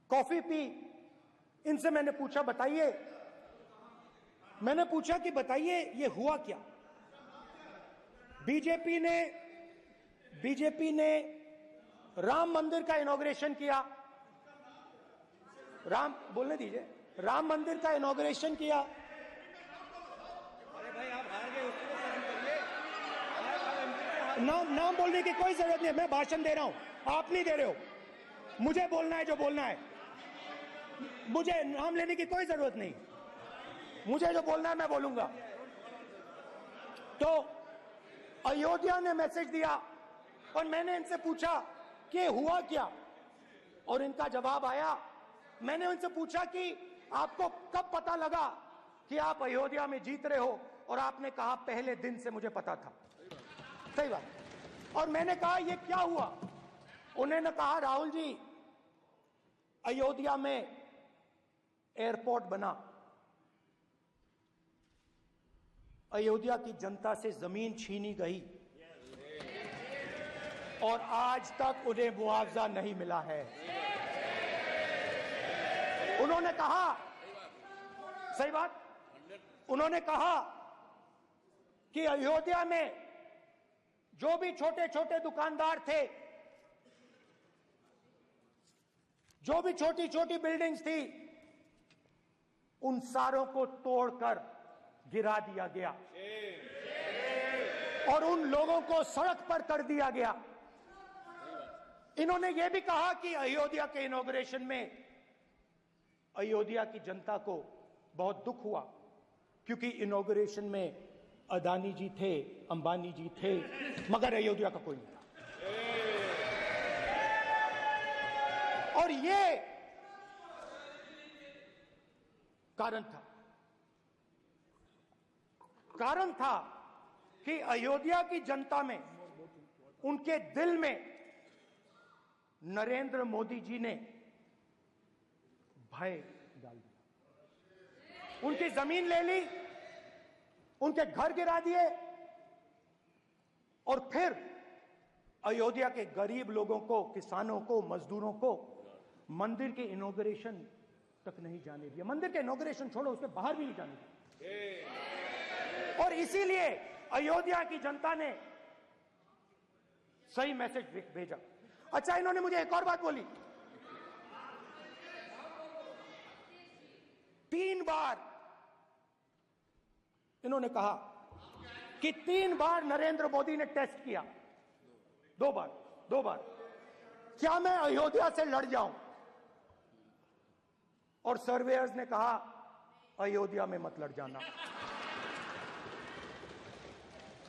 कॉफी पी, इनसे मैंने पूछा बताइए ये हुआ क्या? बीजेपी ने राम मंदिर का इनॉग्रेशन किया, बोलने दीजिए, राम मंदिर का इनॉग्रेशन किया। अरे भाई आप हार गए, उसको सहन करिए। नाम बोलने की कोई जरूरत नहीं है, मैं भाषण दे रहा हूं, आप नहीं दे रहे हो। मुझे बोलना है जो बोलना है, मुझे नाम लेने की कोई जरूरत नहीं, मुझे जो बोलना है मैं बोलूंगा। तो अयोध्या ने मैसेज दिया और मैंने इनसे पूछा कि हुआ क्या, और इनका जवाब आया। मैंने उनसे पूछा कि आपको कब पता लगा कि आप अयोध्या में जीत रहे हो, और आपने कहा पहले दिन से मुझे पता था। सही बात। और मैंने कहा ये क्या हुआ? उन्होंने कहा राहुल जी, अयोध्या में एयरपोर्ट बना, अयोध्या की जनता से जमीन छीनी गई और आज तक उन्हें मुआवजा नहीं मिला है। उन्होंने उन्होंने कहा, सही बात, उन्होंने कहा कि अयोध्या में जो भी छोटे छोटे दुकानदार थे, जो भी छोटी छोटी बिल्डिंग्स थी, उन सारों को तोड़कर गिरा दिया गया और उन लोगों को सड़क पर कर दिया गया। इन्होंने यह भी कहा कि अयोध्या के इनॉग्रेशन में अयोध्या की जनता को बहुत दुख हुआ, क्योंकि इनॉग्रेशन में अदानी जी थे, अंबानी जी थे, मगर अयोध्या का कोई नहीं था। और ये कारण था कि अयोध्या की जनता में, उनके दिल में नरेंद्र मोदी जी ने भय डाल दिया। उनकी जमीन ले ली, उनके घर गिरा दिए और फिर अयोध्या के गरीब लोगों को, किसानों को, मजदूरों को मंदिर के इनॉग्रेशन तक नहीं जाने दिया। मंदिर के इनॉग्रेशन छोड़ो, उसके बाहर भी नहीं जाने दिया। और इसीलिए अयोध्या की जनता ने सही मैसेज भेजा। अच्छा, इन्होंने मुझे एक और बात बोली, 3 बार इन्होंने कहा कि 3 बार नरेंद्र मोदी ने टेस्ट किया, 2 बार क्या मैं अयोध्या से लड़ जाऊं? और सर्वेयर्स ने कहा अयोध्या में मत लड़ जाना,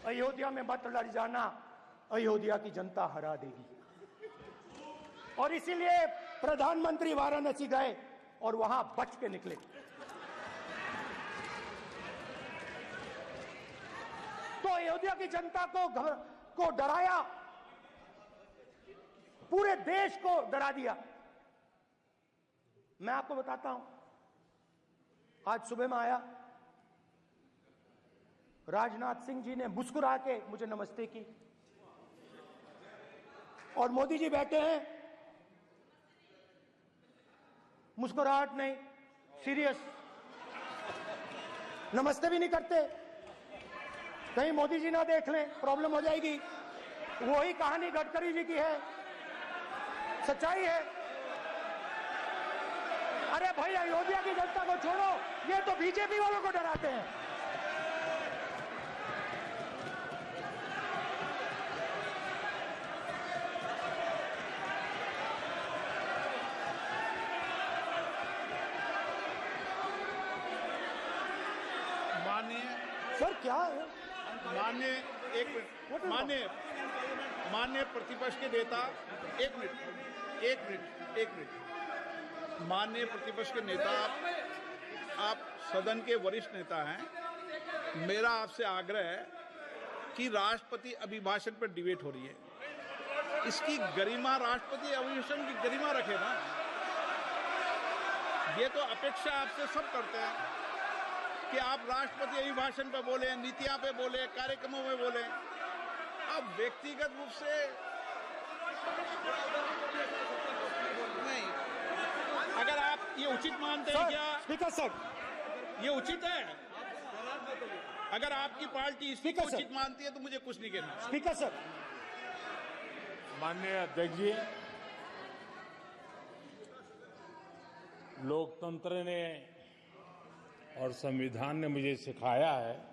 अयोध्या में मत लड़ जाना, अयोध्या की जनता हरा देगी। और इसीलिए प्रधानमंत्री वाराणसी गए और वहां बच के निकले। तो अयोध्या की जनता को डराया, पूरे देश को डरा दिया। मैं आपको बताता हूं, आज सुबह में आया, राजनाथ सिंह जी ने मुस्कुरा के मुझे नमस्ते की और मोदी जी बैठे हैं, मुस्कुराहट नहीं, सीरियस, नमस्ते भी नहीं करते। कहीं मोदी जी ना देख लें, प्रॉब्लम हो जाएगी। वही कहानी गडकरी जी की है, सच्चाई है। अरे भाई, अयोध्या की जनता को छोड़ो, ये तो बीजेपी वालों को डराते हैं। सर क्या है? माननीय प्रतिपक्ष के नेता, एक मिनट, माननीय प्रतिपक्ष के नेता, आप सदन के वरिष्ठ नेता हैं। मेरा आपसे आग्रह है कि राष्ट्रपति अभिभाषण पर डिबेट हो रही है, इसकी गरिमा, राष्ट्रपति अभिभाषण की गरिमा रखे ना। ये तो अपेक्षा आपसे सब करते हैं कि आप राष्ट्रपति अभिभाषण पे बोले, नीतियां पे बोले, कार्यक्रमों में बोले। अब व्यक्तिगत रूप से नहीं, अगर आप ये उचित मानते हैं क्या? स्पीकर सर, ये उचित है? अगर आपकी पार्टी इसको उचित मानती है तो मुझे कुछ नहीं कहना। स्पीकर सर, माननीय अध्यक्ष जी, लोकतंत्र ने और संविधान ने मुझे सिखाया है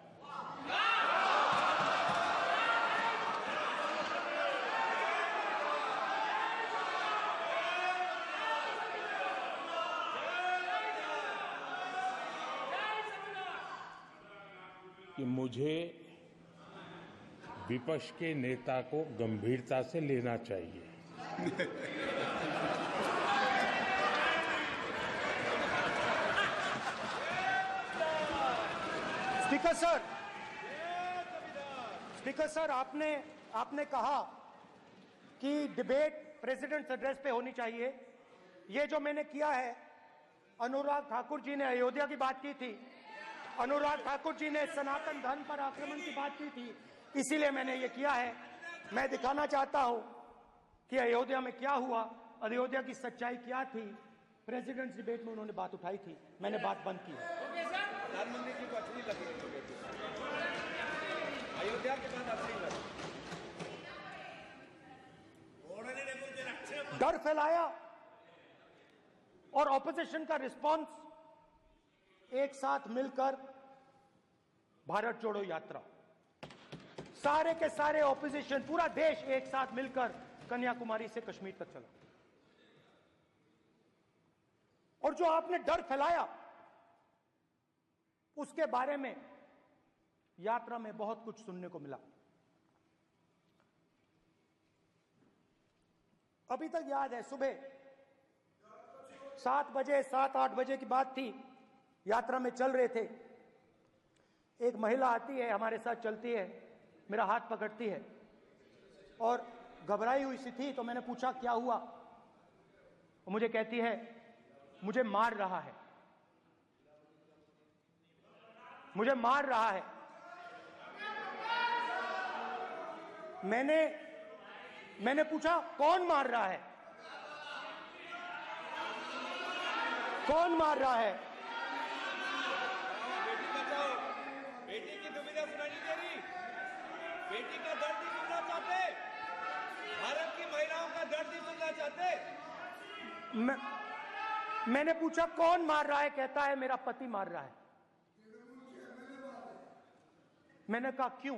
कि मुझे विपक्ष के नेता को गंभीरता से लेना चाहिए। स्पीकर सर, आपने कहा कि डिबेट प्रेसिडेंट्स एड्रेस पे होनी चाहिए। ये जो मैंने किया है, अनुराग ठाकुर जी ने अयोध्या की बात की थी, अनुराग ठाकुर जी ने सनातन धर्म पर आक्रमण की बात की थी, इसीलिए मैंने ये किया है। मैं दिखाना चाहता हूं कि अयोध्या में क्या हुआ, अयोध्या की सच्चाई क्या थी। प्रेसिडेंट्स डिबेट में उन्होंने बात उठाई थी, मैंने बात बंद की है। प्रधानमंत्री जी को अच्छी लगी अयोध्या के बाद अच्छी लगी। डर फैलाया और ऑपोजिशन का रिस्पांस एक साथ मिलकर भारत जोड़ो यात्रा, सारे के सारे ऑपोजिशन, पूरा देश एक साथ मिलकर कन्याकुमारी से कश्मीर तक चला। और जो आपने डर फैलाया उसके बारे में यात्रा में बहुत कुछ सुनने को मिला। अभी तक याद है, सुबह 7 बजे 7-8 बजे की बात थी, यात्रा में चल रहे थे, एक महिला आती है, हमारे साथ चलती है, मेरा हाथ पकड़ती है और घबराई हुई सी थी। तो मैंने पूछा क्या हुआ, वो मुझे कहती है मुझे मार रहा है, मुझे मार रहा है। मैंने पूछा कौन मार रहा है, कौन मार रहा है? बेटी बचाओ, बेटी की दुविधा सुनाई नहीं दे रही, बेटी का दर्द नहीं सुनना चाहते, भारत की महिलाओं का दर्द नहीं सुनना चाहते। मैंने पूछा कौन मार रहा है, कहता है मेरा पति मार रहा है। मैंने कहा क्यों?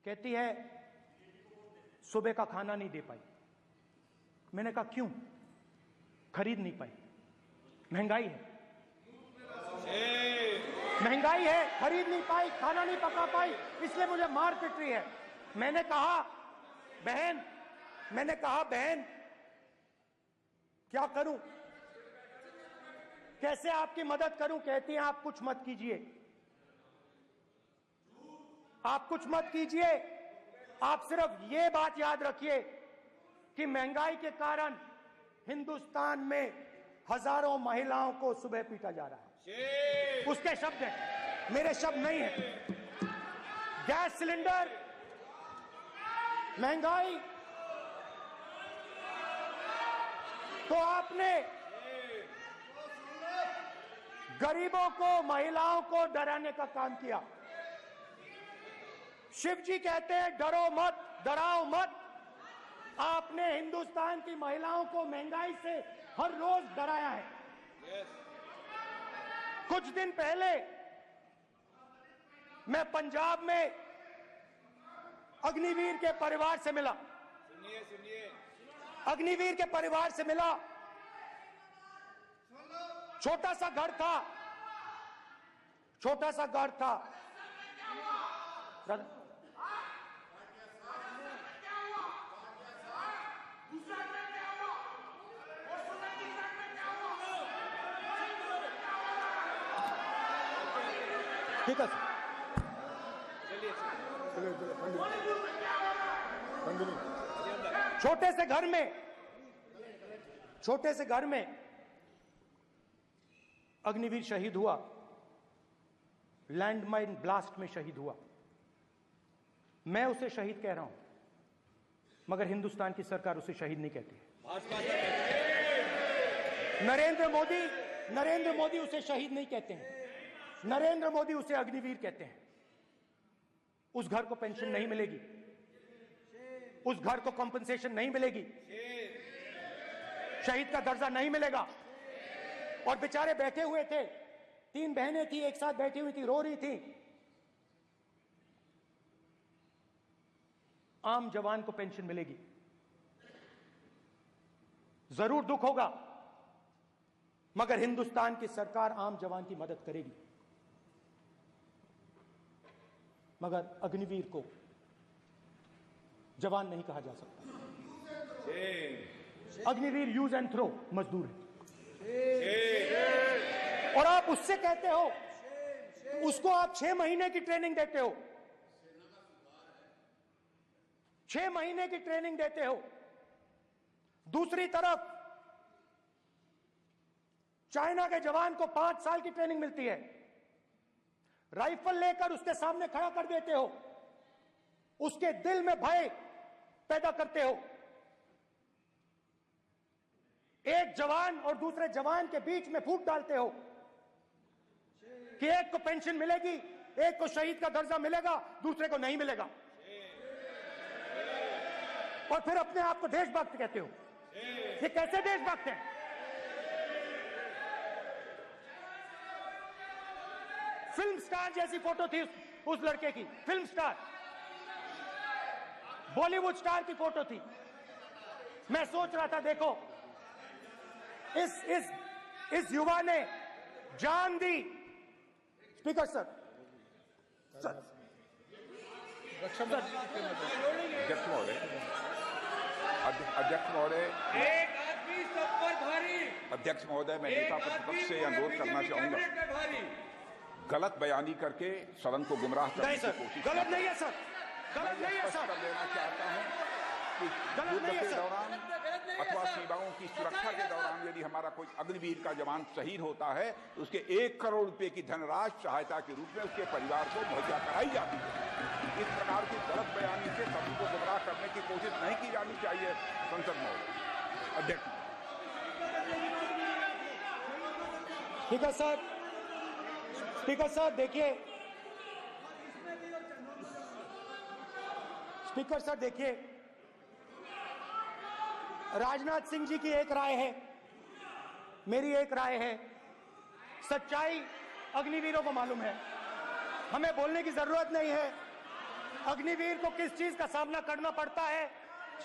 कहती है सुबह का खाना नहीं दे पाई। मैंने कहा क्यों? खरीद नहीं पाई, महंगाई है, महंगाई है, खरीद नहीं पाई, खाना नहीं पका पाई, इसलिए मुझे मार पिट रही है। मैंने कहा बहन क्या करूं, कैसे आपकी मदद करूं? कहती हैं आप कुछ मत कीजिए, आप कुछ मत कीजिए, आप सिर्फ ये बात याद रखिए कि महंगाई के कारण हिंदुस्तान में हजारों महिलाओं को सुबह पीटा जा रहा है। उसके शब्द हैं, मेरे शब्द नहीं है। गैस सिलेंडर, महंगाई, तो आपने गरीबों को, महिलाओं को डराने का काम किया। शिव जी कहते हैं डरो मत, डराओ मत। आपने हिंदुस्तान की महिलाओं को महंगाई से हर रोज डराया है। कुछ दिन पहले मैं पंजाब में अग्निवीर के परिवार से मिला, अग्निवीर के परिवार से मिला। छोटा सा घर था, छोटा सा घर था। ठीक है छोटे से घर में अग्निवीर शहीद हुआ, लैंडमाइन ब्लास्ट में शहीद हुआ। मैं उसे शहीद कह रहा हूं, मगर हिंदुस्तान की सरकार उसे शहीद नहीं कहती। नरेंद्र मोदी उसे शहीद नहीं कहते हैं, नरेंद्र मोदी उसे अग्निवीर कहते हैं। उस घर को पेंशन नहीं मिलेगी, उस घर को कंपनसेशन नहीं मिलेगी, शहीद का दर्जा नहीं मिलेगा। और बेचारे बैठे हुए थे, 3 बहनें थी, एक साथ बैठी हुई थी, रो रही थी। आम जवान को पेंशन मिलेगी, जरूर दुख होगा, मगर हिंदुस्तान की सरकार आम जवान की मदद करेगी। मगर अग्निवीर को जवान नहीं कहा जा सकता। अग्निवीर यूज एंड थ्रो मजदूर है। और आप उससे कहते हो, उसको आप 6 महीने की ट्रेनिंग देते हो, 6 महीने की ट्रेनिंग देते हो। दूसरी तरफ चाइना के जवान को 5 साल की ट्रेनिंग मिलती है, राइफल लेकर उसके सामने खड़ा कर देते हो, उसके दिल में भय पैदा करते हो। एक जवान और दूसरे जवान के बीच में फूट डालते हो कि एक को पेंशन मिलेगी, एक को शहीद का दर्जा मिलेगा, दूसरे को नहीं मिलेगा, और फिर अपने आप को देशभक्त कहते हो। ये कैसे देशभक्त है? फिल्म स्टार जैसी फोटो थी उस लड़के की, फिल्म स्टार, बॉलीवुड स्टार की फोटो थी। मैं सोच रहा था, देखो इस युवा ने जान दी। स्पीकर सर, अध्यक्ष महोदय, एक आदमी सब पर भारी। अध्यक्ष महोदय, मैं नेता प्रतिपक्ष से अनुरोध करना चाहूंगा, गलत बयानी करके सदन को गुमराह करने की कोशिश। गलत नहीं है सर, गलत नहीं है सर। कर देना चाहता हूं कि युद्ध के दौरान अथवा सेवाओं की सुरक्षा के दौरान यदि हमारा कोई अग्निवीर का जवान शहीद होता है तो उसके 1 करोड़ रुपए की धनराशि सहायता के रूप में उसके परिवार को मुहैया कराई जाती है। इस प्रकार की गलत बयानी से सभी को गुमराह करने की कोशिश नहीं की जानी चाहिए। संसद महोदय, अध्यक्ष। स्पीकर सर, स्पीकर सर देखिए, स्पीकर सर देखिए, राजनाथ सिंह जी की एक राय है, मेरी एक राय है। सच्चाई अग्निवीरों को मालूम है, हमें बोलने की जरूरत नहीं है। अग्निवीर को किस चीज का सामना करना पड़ता है,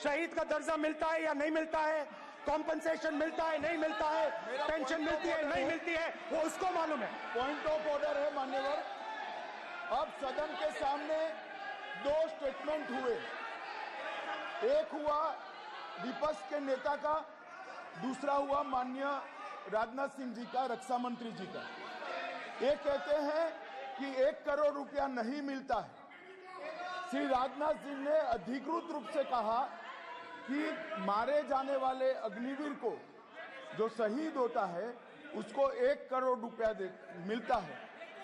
शहीद का दर्जा मिलता है या नहीं मिलता है, कॉम्पनसेशन मिलता है नहीं मिलता है, पेंशन मिलती है नहीं मिलती है, वो उसको मालूम है। पॉइंट ऑफ ऑर्डर है मान्यवर। अब सदन के सामने 2 स्टेटमेंट हुए, एक हुआ विपक्ष के नेता का, दूसरा हुआ माननीय राजनाथ सिंह जी का, रक्षा मंत्री जी का। ये कहते हैं कि 1 करोड़ रुपया नहीं मिलता है। श्री राजनाथ सिंह ने अधिकृत रूप से कहा कि मारे जाने वाले अग्निवीर को जो शहीद होता है उसको 1 करोड़ रुपया मिलता है।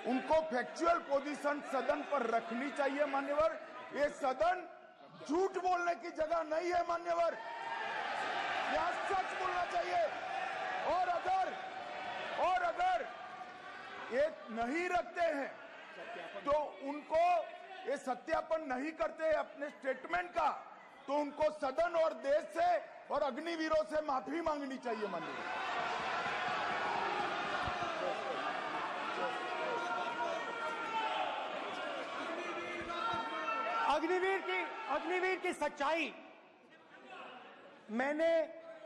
उनको फैक्चुअल पोजीशन सदन पर रखनी चाहिए मान्यवर। ये सदन झूठ बोलने की जगह नहीं है मान्यवर, यहाँ सच बोलना चाहिए। और अगर ये नहीं रखते हैं तो उनको, ये सत्यापन नहीं करते अपने स्टेटमेंट का, तो उनको सदन और देश से और अग्निवीरों से माफी मांगनी चाहिए माननीय। अग्निवीर की सच्चाई मैंने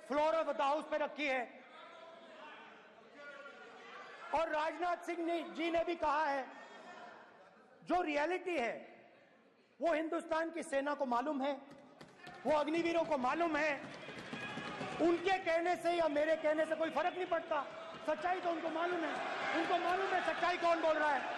फ्लोर ऑफ द हाउस पे रखी है, और राजनाथ सिंह जी ने भी कहा है, जो रियलिटी है वो हिंदुस्तान की सेना को मालूम है, वो अग्निवीरों को मालूम है। उनके कहने से या मेरे कहने से कोई फर्क नहीं पड़ता, सच्चाई तो उनको मालूम है। उनको मालूम है सच्चाई कौन बोल रहा है।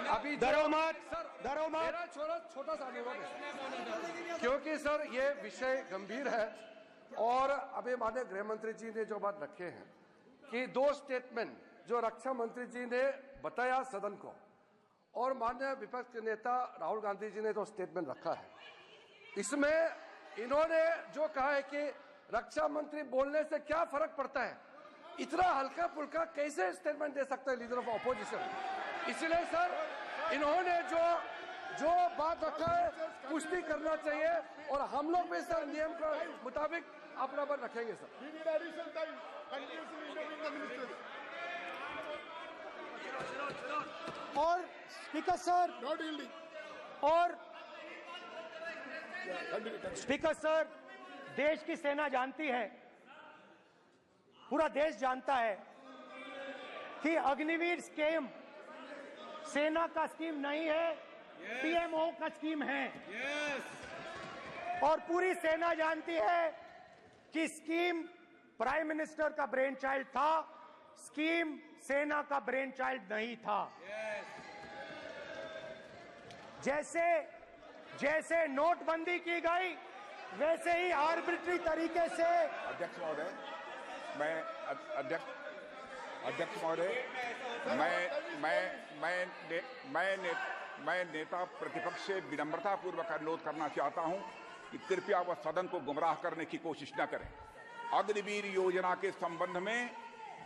अभी मेरा छोटा सा अनुरोध है, क्योंकि सर ये विषय गंभीर है और अभी माननीय गृह मंत्री जी ने जो बात रखे हैं कि 2 स्टेटमेंट जो रक्षा मंत्री जी ने बताया सदन को और माननीय विपक्ष के नेता राहुल गांधी जी ने जो स्टेटमेंट रखा है, इसमें इन्होंने जो कहा है कि रक्षा मंत्री बोलने से क्या फर्क पड़ता है, इतना हल्का फुल्का कैसे स्टेटमेंट दे सकता है लीडर ऑफ ऑपोजिशन। इसलिए सर इन्होंने जो बात रखा है पुष्टि करना चाहिए और हम लोग भी सर नियम के मुताबिक अपना बात रखेंगे सर। और स्पीकर सर, और स्पीकर सर, देश की सेना जानती है, पूरा देश जानता है कि अग्निवीर स्कीम सेना का स्कीम नहीं है, पीएमओ का स्कीम है। और पूरी सेना जानती है कि स्कीम प्राइम मिनिस्टर का ब्रेन चाइल्ड था, स्कीम सेना का ब्रेन चाइल्ड नहीं था। जैसे नोटबंदी की गई वैसे ही आर्बिट्री तरीके से। अध्यक्ष महोदय, अध्यक्ष महोदय, मैं नेता प्रतिपक्ष से विनम्रता पूर्वक अनुरोध करना चाहता हूं कि कृपया वह सदन को गुमराह करने की कोशिश न करें। अग्निवीर योजना के संबंध में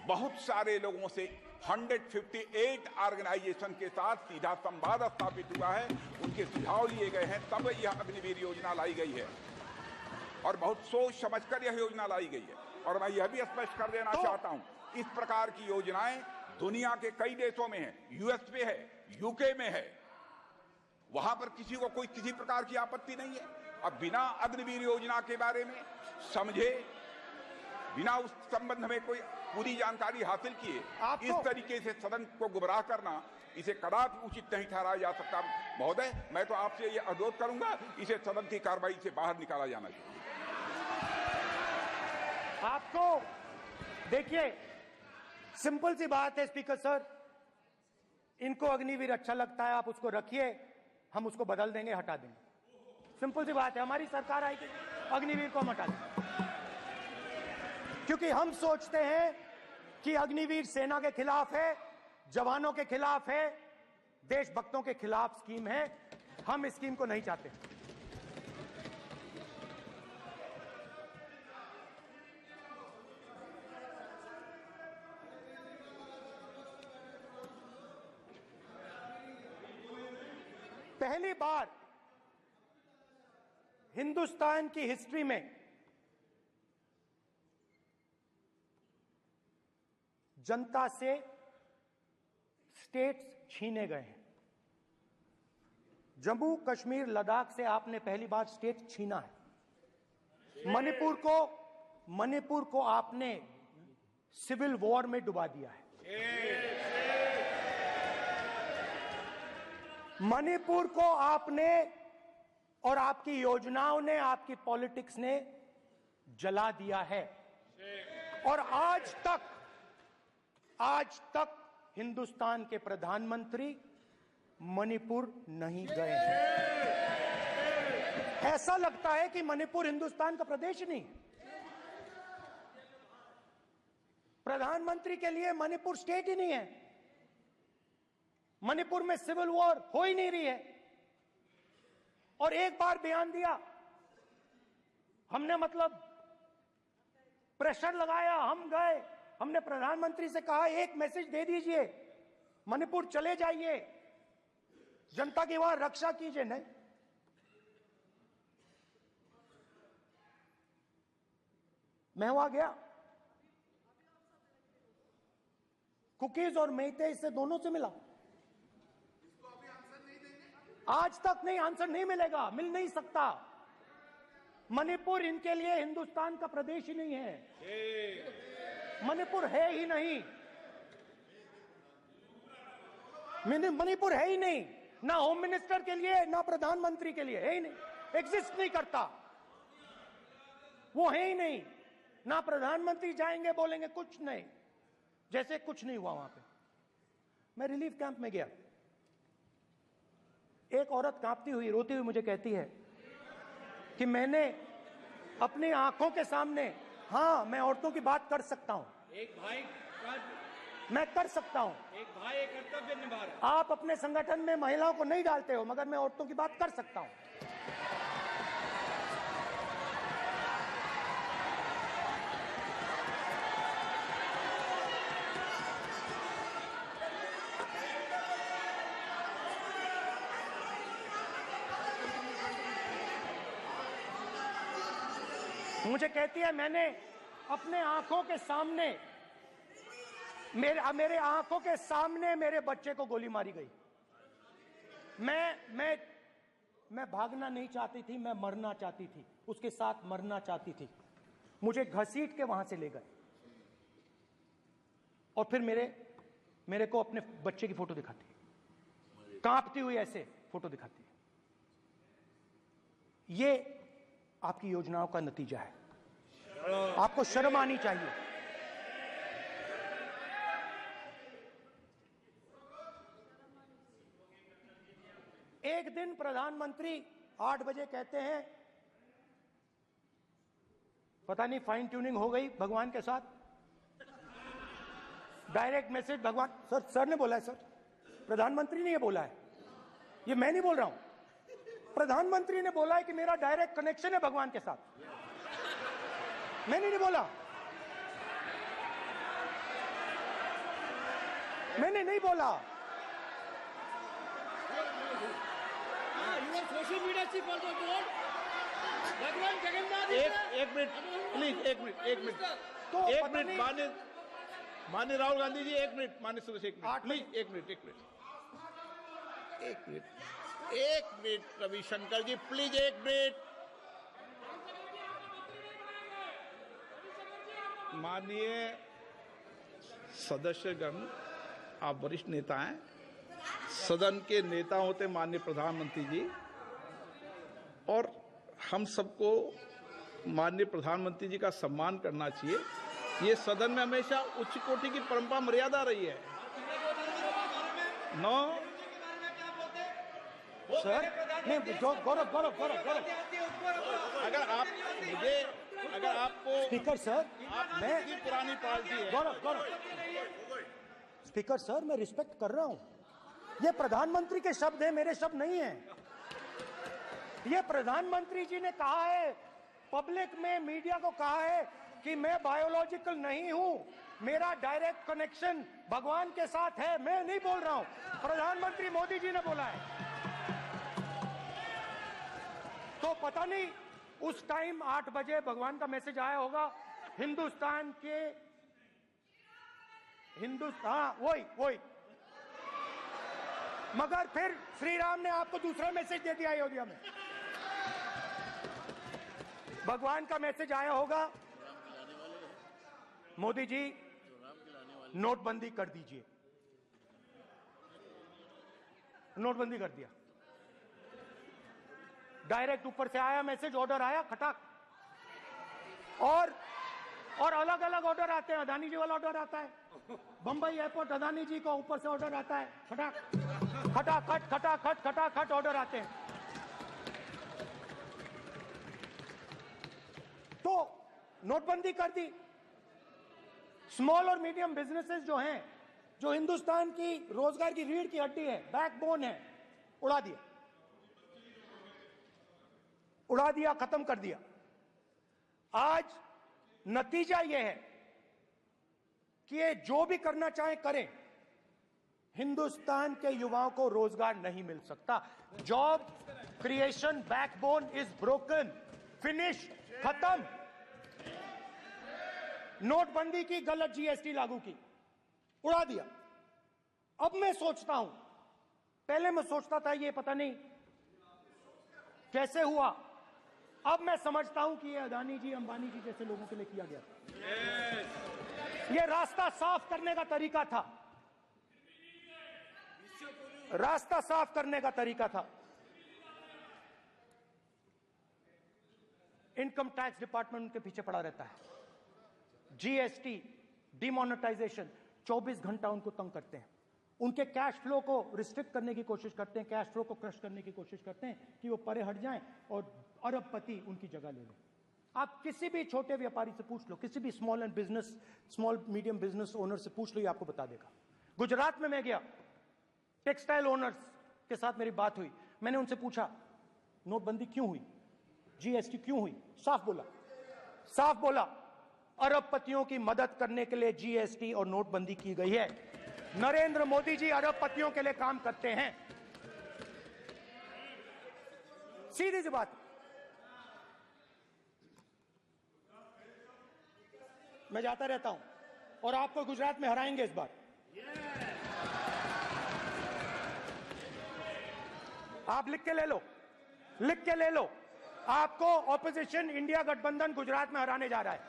बहुत सारे लोगों से 158 ऑर्गेनाइजेशन के साथ सीधा संवाद स्थापित हुआ है, उनके सुझाव लिए गए हैं, तब यह अग्निवीर योजना लाई गई है और बहुत सोच समझकर यह योजना लाई गई है। और मैं यह भी स्पष्ट कर देना चाहता हूं, इस प्रकार की योजनाएं दुनिया के कई देशों में है, यूएस में है, यूके में है, वहां पर किसी को कोई किसी प्रकार की आपत्ति नहीं है। अब बिना अग्निवीर योजना के बारे में समझे, बिना उस संबंध में कोई पूरी जानकारी हासिल किए इस तरीके से सदन को गुमराह करना, इसे कदापि उचित नहीं ठहराया जा सकता। महोदय, मैं तो आपसे यह अनुरोध करूंगा, इसे सदन की कार्रवाई से बाहर निकाला जाना चाहिए। आपको देखिए, सिंपल सी बात है स्पीकर सर, इनको अग्निवीर अच्छा लगता है, आप उसको रखिए, हम उसको बदल देंगे, हटा देंगे। सिंपल सी बात है, हमारी सरकार आएगी, अग्निवीर को हम हटा देंगे। क्योंकि हम सोचते हैं कि अग्निवीर सेना के खिलाफ है, जवानों के खिलाफ है, देशभक्तों के खिलाफ स्कीम है। हम इस स्कीम को नहीं चाहते। पहली बार हिंदुस्तान की हिस्ट्री में जनता से स्टेट्स छीने गए हैं। जम्मू कश्मीर लद्दाख से आपने पहली बार स्टेट छीना है। मणिपुर को आपने सिविल वॉर में डुबा दिया है। मणिपुर को आपने और आपकी योजनाओं ने, आपकी पॉलिटिक्स ने जला दिया है। और आज तक हिंदुस्तान के प्रधानमंत्री मणिपुर नहीं गए हैं। ऐसा लगता है कि मणिपुर हिंदुस्तान का प्रदेश नहीं है। प्रधानमंत्री के लिए मणिपुर स्टेट ही नहीं है। मणिपुर में सिविल वॉर हो ही नहीं रही है। और एक बार बयान दिया हमने, मतलब प्रेशर लगाया, हम गए, हमने प्रधानमंत्री से कहा एक मैसेज दे दीजिए, मणिपुर चले जाइए, जनता की वहां रक्षा कीजिए। नहीं, मैं वहां गया, कुकीज और मेइते से दोनों से मिला। आज तक नहीं, आंसर नहीं मिलेगा, मिल नहीं सकता। मणिपुर इनके लिए हिंदुस्तान का प्रदेश ही नहीं है। मणिपुर है ही नहीं, मणिपुर है ही नहीं, ना होम मिनिस्टर के लिए ना प्रधानमंत्री के लिए, है ही नहीं, एग्जिस्ट नहीं करता, वो है ही नहीं। ना प्रधानमंत्री जाएंगे बोलेंगे कुछ नहीं, जैसे कुछ नहीं हुआ वहां पे। मैं रिलीफ कैंप में गया, एक औरत कांपती हुई, रोती हुई मुझे कहती है कि मैंने अपनी आंखों के सामने, हाँ मैं औरतों की बात कर सकता हूं, एक भाई मैं कर सकता हूं, एक भाई एक कर्तव्य निभा रहा। आप अपने संगठन में महिलाओं को नहीं डालते हो, मगर मैं औरतों की बात कर सकता हूं। मुझे कहती है मैंने अपने आंखों के सामने, मेरे आंखों के सामने मेरे बच्चे को गोली मारी गई। मैं भागना नहीं चाहती थी, मैं मरना चाहती थी, उसके साथ मरना चाहती थी। मुझे घसीट के वहां से ले गए और फिर मेरे को अपने बच्चे की फोटो दिखाती, कांपती हुई ऐसे। फोटो दिखाती है। ये आपकी योजनाओं का नतीजा है। आपको शर्म आनी चाहिए। एक दिन प्रधानमंत्री 8 बजे कहते हैं, पता नहीं फाइन ट्यूनिंग हो गई भगवान के साथ, डायरेक्ट मैसेज भगवान, सर ने बोला है, सर प्रधानमंत्री ने ये बोला है, ये मैं नहीं बोल रहा हूं, प्रधानमंत्री ने बोला है कि मेरा डायरेक्ट कनेक्शन है भगवान के साथ। मैंने नहीं बोला, मैंने नहीं बोला। Social media chief also told भगवान जगन्नाथ। एक मिनट प्लीज, एक मिनट तो एक मिनट माननीय राहुल गांधी जी, एक मिनट माननीय सदस्य, एक मिनट प्लीज, एक मिनट रविशंकर जी प्लीज, एक मिनट। माननीय सदस्यगण, आप वरिष्ठ नेता हैं, सदन के नेता होते माननीय प्रधानमंत्री जी, और हम सबको माननीय प्रधानमंत्री जी का सम्मान करना चाहिए। ये सदन में हमेशा उच्च कोटि की परंपरा मर्यादा रही है। नो सर, नहीं, गौरव, अगर आपको स्पीकर सर, मैं की पुरानी पार्टी है। गौरव, स्पीकर सर, मैं रिस्पेक्ट कर रहा हूं। ये प्रधानमंत्री के शब्द हैं, मेरे शब्द नहीं हैं। ये प्रधानमंत्री जी ने कहा है, पब्लिक में मीडिया को कहा है कि मैं बायोलॉजिकल नहीं हूं, मेरा डायरेक्ट कनेक्शन भगवान के साथ है। मैं नहीं बोल रहा हूं, प्रधानमंत्री मोदी जी ने बोला है। तो पता नहीं उस टाइम 8 बजे भगवान का मैसेज आया होगा हिंदुस्तान, वही। मगर फिर श्री राम ने आपको दूसरा मैसेज दे दिया अयोध्या में। भगवान का मैसेज आया होगा, मोदी जी नोटबंदी कर दीजिए। नोटबंदी कर दिया, डायरेक्ट ऊपर से आया मैसेज, ऑर्डर आया खटाक। और अलग अलग ऑर्डर आते हैं। अदानी जी वाला ऑर्डर आता है, बंबई एयरपोर्ट अदानी जी को ऊपर से ऑर्डर आता है, खटाखट ऑर्डर आते हैं। तो नोटबंदी कर दी। स्मॉल और मीडियम बिजनेसेस जो हैं, जो हिंदुस्तान की रोजगार की रीढ़ की हड्डी है, बैकबोन है, उड़ा दिया, खत्म कर दिया। आज नतीजा यह है कि ये जो भी करना चाहे करें, हिंदुस्तान के युवाओं को रोजगार नहीं मिल सकता। Job creation backbone is broken, finish, खत्म। नोटबंदी की, गलत जीएसटी लागू की, उड़ा दिया। अब मैं सोचता हूं, पहले मैं सोचता था ये पता नहीं कैसे हुआ, अब मैं समझता हूं कि ये अदानी जी, अंबानी जी जैसे लोगों के लिए किया गया था। ये रास्ता साफ करने का तरीका था, रास्ता साफ करने का तरीका था। इनकम टैक्स डिपार्टमेंट उनके पीछे पड़ा रहता है। जीएसटी, डिमोनेटाइजेशन, 24 घंटा उनको तंग करते हैं। उनके कैश फ्लो को रिस्ट्रिक्ट करने की कोशिश करते हैं, कैश फ्लो को क्रश करने की कोशिश करते हैं कि वो परे हट जाएं और अरबपति उनकी जगह ले लें। आप किसी भी छोटे व्यापारी से पूछ लो, किसी भी स्मॉल मीडियम बिजनेस ओनर से पूछ लो, ये आपको बता देगा। गुजरात में मैं गया, टेक्सटाइल ओनर्स के साथ मेरी बात हुई। मैंने उनसे पूछा नोटबंदी क्यों हुई, जीएसटी क्यों हुई? साफ बोला अरबपतियों की मदद करने के लिए जीएसटी और नोटबंदी की गई है। नरेंद्र मोदी जी अरबपतियों के लिए काम करते हैं। सीधी सी बात। मैं जाता रहता हूं और आपको गुजरात में हराएंगे इस बार। आप लिख के ले लो, आपको ऑपोजिशन इंडिया गठबंधन गुजरात में हराने जा रहा है।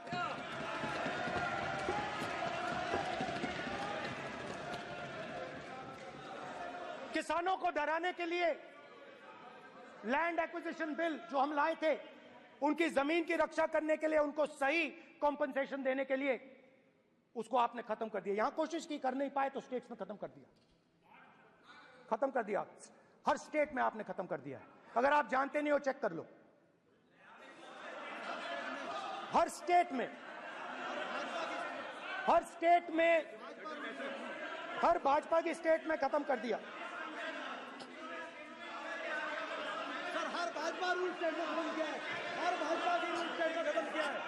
किसानों को डराने के लिए लैंड एक्विजिशन बिल जो हम लाए थे, उनकी जमीन की रक्षा करने के लिए, उनको सही कॉम्पनसेशन देने के लिए, उसको आपने खत्म कर दिया। यहां कोशिश की, कर नहीं पाए तो स्टेट्स में खत्म कर दिया, खत्म कर दिया। हर स्टेट में आपने खत्म कर दिया है। अगर आप जानते नहीं हो, चेक कर लो। हर स्टेट में, हर भाजपा की स्टेट में खत्म कर दिया। सर, हर भाजपा रूल स्टेट में खत्म किया है, हर भाजपा की रूल स्टेट में खत्म किया है,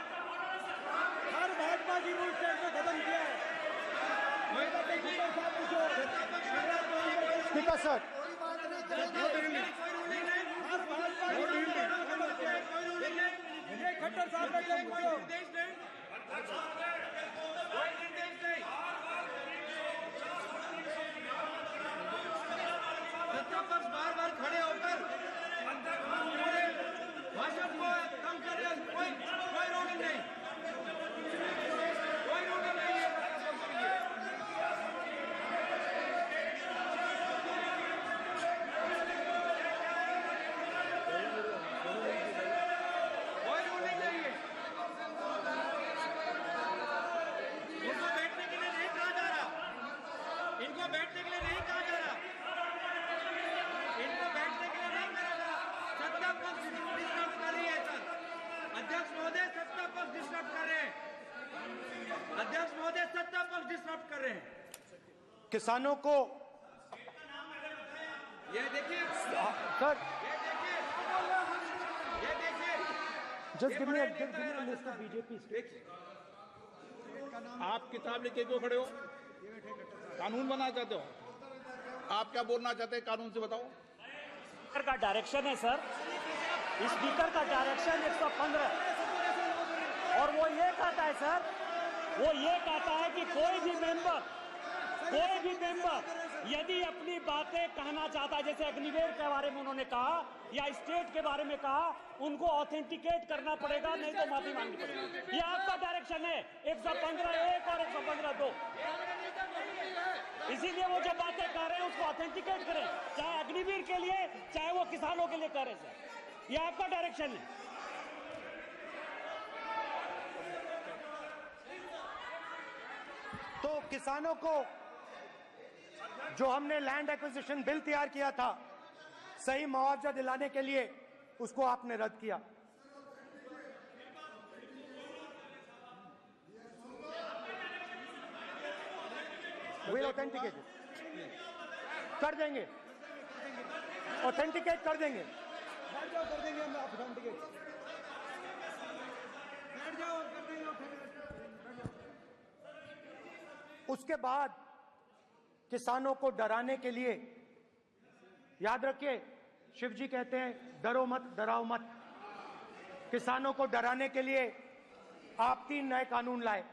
हर भाजपा की रूल स्टेट में खत्म किया है। स्पीकर सर, खट्टर साहब का क्या पूछो? सत्तापक्ष बार-बार खड़े होकर पूरे भाषण को कम कर रहे हैं। कोई रोक नहीं, कोई रोक नहीं है। कोई रूलिंग नहीं है। इनको बैठने के लिए नहीं कहा जा रहा, इनको बैठने के लिए नहीं कहा जा रहा, इनको बैठने के लिए नहीं कहा जा रहा। सत्ता पक्ष डिस्टर्ब कर रही है सर। अध्यक्ष महोदय, सत्ता पक्ष डिस्टर्ब कर रहे हैं। अध्यक्ष महोदय, सत्ता पक्ष डिस्टर्ब कर रहे हैं। किसानों को ये देखिए सर, ये देखिए just give me a list of BJP states. आप किताब लेके क्यों खड़े हो? कानून बनाना चाहते हो? आप क्या बोलना चाहते हैं, कानून से बताओ। स्पीकर का डायरेक्शन है सर, स्पीकर का डायरेक्शन 115, और वो ये कहता है सर, वो ये कहता है कि कोई भी मेंबर यदि अपनी बातें कहना चाहता है, जैसे अग्निवीर के बारे में उन्होंने कहा या स्टेट के बारे में कहा, उनको ऑथेंटिकेट करना पड़ेगा, नहीं तो माफी मांगनी पड़ेगी। ये आपका डायरेक्शन है 115(1) और 115(2). इसीलिए वो जो बातें कह रहे हैं उसको ऑथेंटिकेट करें, चाहे अग्निवीर के लिए, चाहे वो किसानों के लिए कह रहे हैं सर। ये आपका डायरेक्शन है। तो किसानों को जो हमने लैंड एक्विजिशन बिल तैयार किया था, सही मुआवजा दिलाने के लिए, उसको आपने रद्द किया। We'll authenticate it. कर देंगे, ऑथेंटिकेट कर देंगे। बैठ जाओ, कर देंगे हम ऑथेंटिकेट। बैठ जाओ, कर देंगे ऑथेंटिकेट। उसके बाद किसानों को डराने के लिए, याद रखिए, शिव जी कहते हैं डरो मत, डराओ मत। किसानों को डराने के लिए आप 3 नए कानून लाए।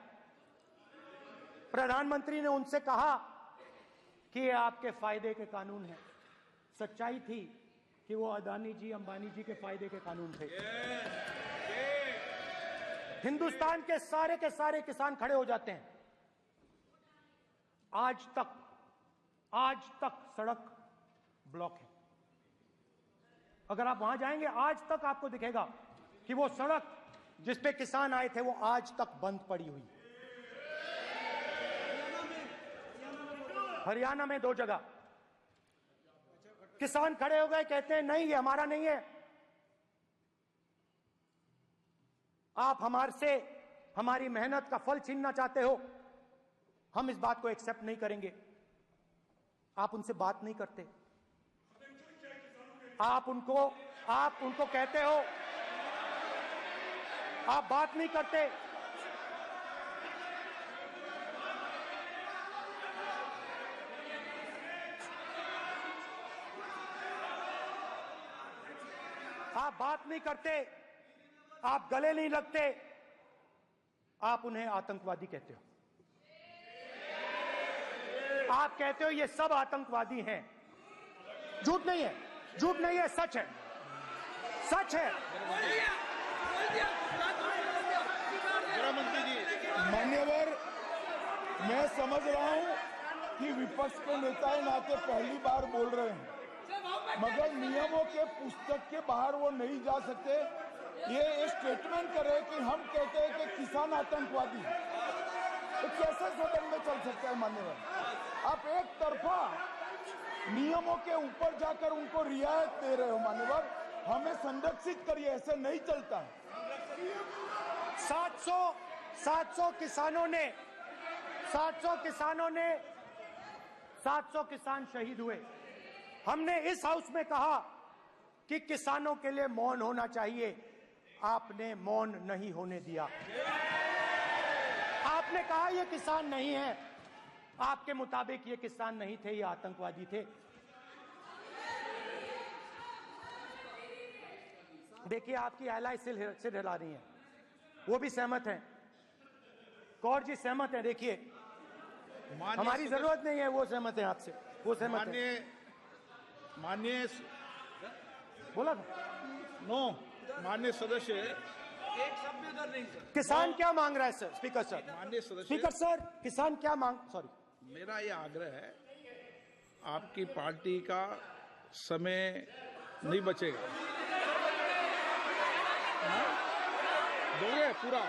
प्रधानमंत्री ने उनसे कहा कि ये आपके फायदे के कानून हैं। सच्चाई थी कि वो अदानी जी, अंबानी जी के फायदे के कानून थे। हिंदुस्तान के सारे किसान खड़े हो जाते हैं। आज तक सड़क ब्लॉक है। अगर आप वहां जाएंगे, आज तक आपको दिखेगा कि वो सड़क जिस पे किसान आए थे, वो आज तक बंद पड़ी हुई। हरियाणा में 2 जगह किसान खड़े हो गए, कहते हैं नहीं, ये हमारा नहीं है। आप हमारे से हमारी मेहनत का फल छीनना चाहते हो, हम इस बात को एक्सेप्ट नहीं करेंगे। आप उनसे बात नहीं करते, आप उनको कहते हो, आप बात नहीं करते। आप बात नहीं करते, आप गले नहीं लगते, आप उन्हें आतंकवादी कहते हो। आप कहते हो ये सब आतंकवादी हैं। झूठ नहीं है, झूठ नहीं है, सच है, सच है। मान्यवर, मैं समझ रहा हूं कि विपक्ष के नेता नाते पहली बार बोल रहे हैं, मगर नियमों के पुस्तक के बाहर वो नहीं जा सकते। ये स्टेटमेंट करे कि हम कहते हैं कि किसान आतंकवादी, तो कैसे सदन में चल सकता है मान्यवर? आप एक तरफा नियमों के ऊपर जाकर उनको रियायत दे रहे हो मान्यवर, हमें संरक्षित करिए, ऐसे नहीं चलता है। 700 किसान शहीद हुए। हमने इस हाउस में कहा कि किसानों के लिए मौन होना चाहिए, आपने मौन नहीं होने दिया। आपने कहा ये किसान नहीं है, आपके मुताबिक ये किसान नहीं थे, ये आतंकवादी थे। देखिए आपकी आला सिर हिला रही है, वो भी सहमत हैं, कौर जी सहमत हैं। देखिए हमारी जरूरत नहीं है, वो सहमत है आपसे, वो सहमत है। माननीय बोला था माननीय सदस्य, एक शब्द उधर नहीं सर। किसान क्या मांग रहा है सर? स्पीकर सर, माननीय सदस्य, स्पीकर सर, किसान क्या मांग, सॉरी, मेरा यह आग्रह है, आपकी पार्टी का समय नहीं बचेगा, दोगे पूरा?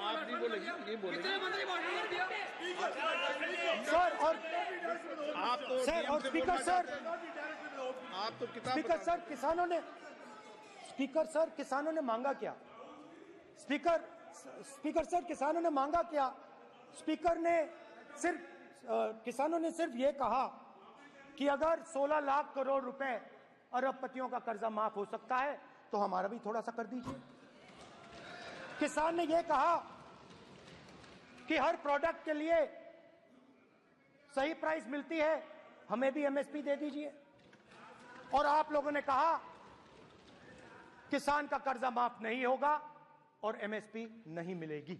आप नहीं बोलेंगे, नहीं बोलेंगे सर। और आप तो सर, और स्पीकर सर, आप तो किताब स्पीकर सर, किसानों ने मांगा क्या? स्पीकर सर, किसानों ने मांगा क्या? स्पीकर ने सिर्फ किसानों ने सिर्फ ये कहा कि अगर 16 लाख करोड़ रुपए अरबपतियों का कर्जा माफ हो सकता है तो हमारा भी थोड़ा सा कर दीजिए। किसान ने यह कहा कि हर प्रोडक्ट के लिए सही प्राइस मिलती है, हमें भी एमएसपी दे दीजिए। और आप लोगों ने कहा किसान का कर्जा माफ नहीं होगा और एमएसपी नहीं मिलेगी।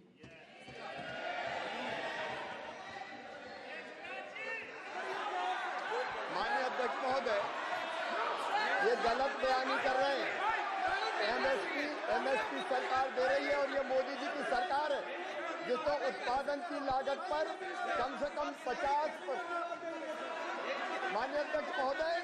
माननीय अध्यक्ष महोदय, ये गलत बयानी कर रहे हैं। एमएसपी सरकार दे रही है और ये मोदी जी की सरकार है जिसको उत्पादन की लागत पर कम से कम 50%, माननीय अध्यक्ष महोदय,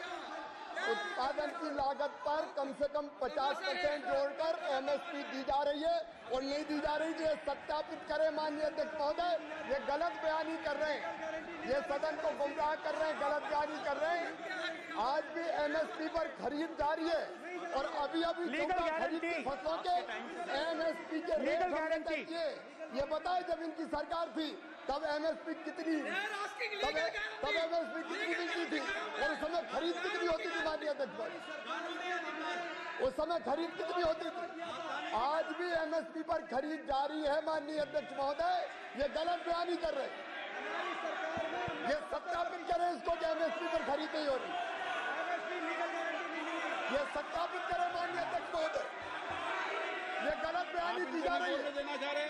उत्पादन की लागत पर कम से कम 50% जोड़कर एमएसपी दी जा रही है और नहीं दी जा रही। ये सत्यापित करें माननीय अध्यक्ष महोदय, ये गलत बयानी कर रहे हैं, ये सदन को गुमराह कर रहे हैं, गलत बयानी कर रहे हैं। आज भी एमएसपी पर खरीद जारी है और अभी खरीद की फसलों के एमएसपी के रेट हमने तय किए। ये बताए जब इनकी सरकार थी तब एमएसपी कितनी मिलती थी और उस समय खरीद कितनी होती थी माननीय अध्यक्ष, उस समय खरीद कितनी होती थी? आज भी एमएसपी पर खरीद जारी है माननीय अध्यक्ष महोदय, ये गलत बयानी कर रहे हैं। ये सत्यापित करें इसको कि एमएसपी पर खरीद नहीं हो रही, ये सत्यापित करें माननीय अध्यक्ष महोदय, ये गलत बयानी की जा रही है। देना चाह रहे,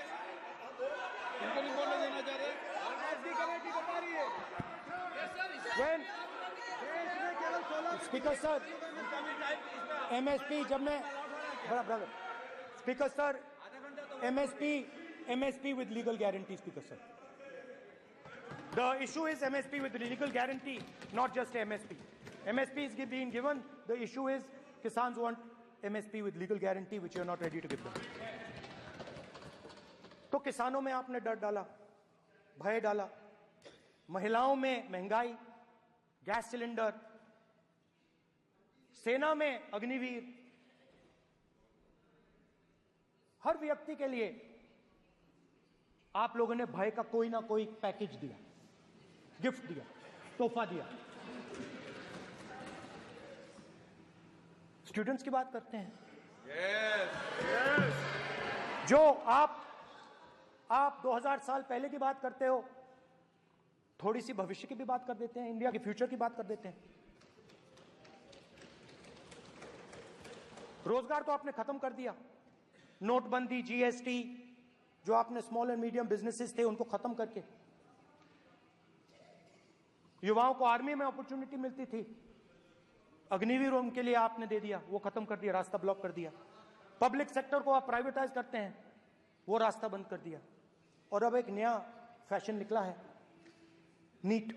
इनको नहीं बोलने देना चाह रहे। स्पीकर सर, एमएसपी जब मैं बराबर, speaker sir, MSP with legal guarantee, speaker sir, the issue is MSP with legal guarantee, not just MSP. MSP is being given, the issue is Kisans want MSP with legal guarantee which you are not ready to give them. तो किसानों में आपने डर डाला, भय डाला, महिलाओं में महंगाई, गैस सिलेंडर, सेना में अग्निवीर, हर व्यक्ति के लिए आप लोगों ने भय का कोई ना कोई पैकेज दिया, गिफ्ट दिया, तोहफा दिया। स्टूडेंट्स की बात करते हैं। जो आप 2000 साल पहले की बात करते हो, थोड़ी सी भविष्य की भी बात कर देते हैं, इंडिया के फ्यूचर की बात कर देते हैं। रोजगार तो आपने खत्म कर दिया, नोटबंदी, जीएसटी, जो आपने स्मॉल एंड मीडियम बिजनेसेस थे उनको खत्म करके, युवाओं को आर्मी में अपॉर्चुनिटी मिलती थी, अग्निवीर उनके लिए आपने दे दिया, वो खत्म कर दिया, रास्ता ब्लॉक कर दिया। पब्लिक सेक्टर को आप प्राइवेटाइज करते हैं, वो रास्ता बंद कर दिया। और अब एक नया फैशन निकला है, नीट।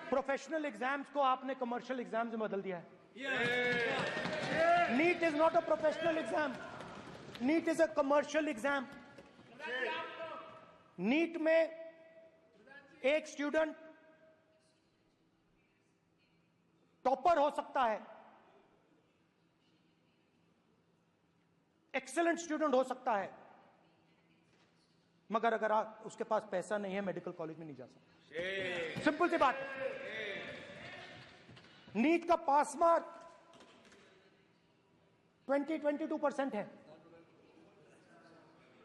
प्रोफेशनल एग्जाम्स को आपने कमर्शियल एग्जाम्स में बदल दिया है। NEET is not a professional exam, NEET is a commercial exam. NEET में एक स्टूडेंट टॉपर हो सकता है, एक्सीलेंट स्टूडेंट हो सकता है, मगर अगर उसके पास पैसा नहीं है मेडिकल कॉलेज में नहीं जा सकता। सिंपल सी बात। नीट का पास मार्क 22% है।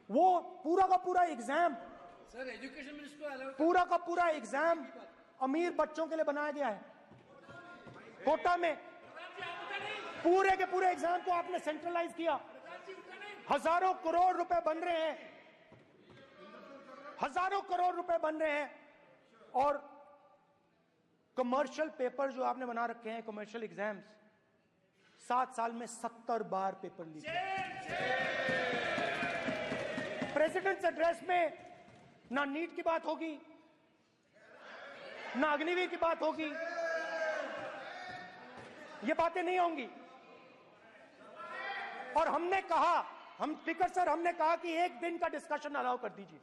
वो पूरा का पूरा एग्जाम, सर एजुकेशन मिनिस्टर पूरा का पूरा एग्जाम अमीर बच्चों के लिए बनाया गया है। कोटा में पूरे के पूरे एग्जाम को आपने सेंट्रलाइज किया। हजारों करोड़ रुपए बन रहे हैं, हजारों करोड़ रुपए बन रहे हैं। और कमर्शियल पेपर जो आपने बना रखे हैं, कमर्शियल एग्जाम्स, 7 साल में 70 बार पेपर लीक। प्रेसिडेंट्स एड्रेस में ना नीट की बात होगी, ना अग्निवीर की बात होगी, ये बातें नहीं होंगी। और हमने कहा, हम स्पीकर सर, हमने कहा कि एक दिन का डिस्कशन अलाउ कर दीजिए।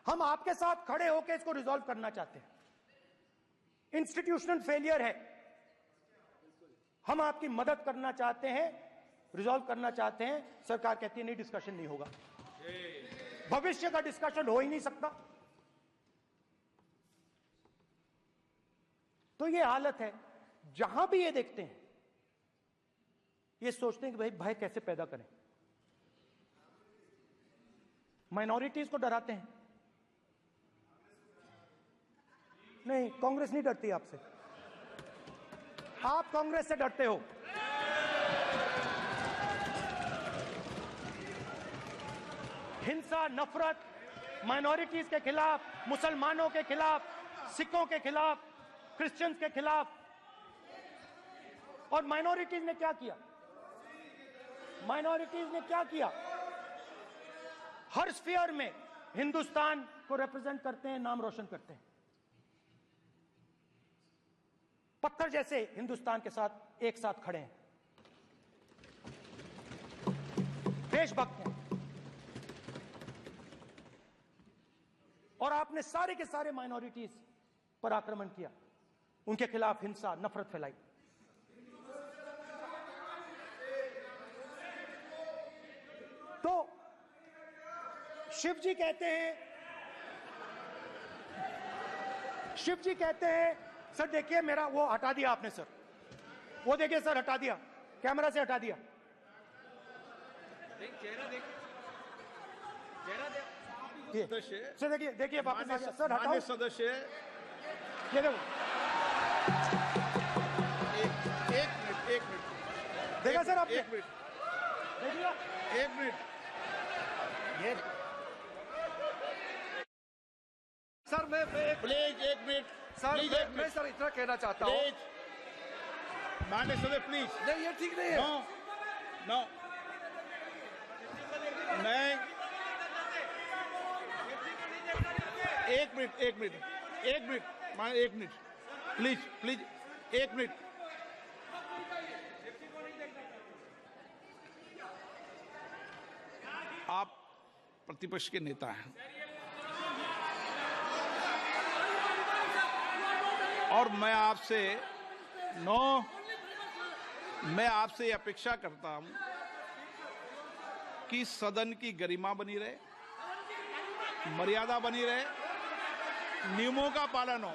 हम आपके साथ खड़े होकर इसको रिजॉल्व करना चाहते हैं। इंस्टीट्यूशनल फेलियर है, हम आपकी मदद करना चाहते हैं, रिजॉल्व करना चाहते हैं। सरकार कहती है नहीं, डिस्कशन नहीं होगा। भविष्य का डिस्कशन हो ही नहीं सकता। तो ये हालत है। जहां भी ये देखते हैं, ये सोचते हैं कि भाई भय कैसे पैदा करें। माइनॉरिटीज को डराते हैं। नहीं, कांग्रेस नहीं डरती आपसे, आप कांग्रेस से डरते हो। हिंसा, नफरत माइनॉरिटीज के खिलाफ, मुसलमानों के खिलाफ, सिखों के खिलाफ, क्रिश्चियंस के खिलाफ। और माइनॉरिटीज ने क्या किया? माइनॉरिटीज ने क्या किया? हर स्फीयर में हिंदुस्तान को रिप्रेजेंट करते हैं, नाम रोशन करते हैं। पत्थर जैसे हिंदुस्तान के साथ एक साथ खड़े हैं, देशभक्त हैं। और आपने सारे के सारे माइनॉरिटीज पर आक्रमण किया, उनके खिलाफ हिंसा, नफरत फैलाई। तो शिव जी कहते हैं, सर देखिए मेरा वो हटा दिया आपने सर, वो देखिए सर हटा दिया, कैमरा से हटा दिया। चेहरा देखिए, सर देखिए वापस आ गया सर, हटाओ सदस्य। ये देखो, एक मिनट देखा सर आपने? एक मिनट ये सर मैं प्लीज एक मिनट सर मैं सर इतना कहना चाहता हूँ। प्लीज माननीय सदस्य, प्लीज। नहीं, ये ठीक नहीं है। नो मैं एक मिनट माननीय, एक मिनट प्लीज, एक मिनट। आप प्रतिपक्ष के नेता हैं और मैं आपसे अपेक्षा करता हूं कि सदन की गरिमा बनी रहे, मर्यादा बनी रहे, नियमों का पालन हो।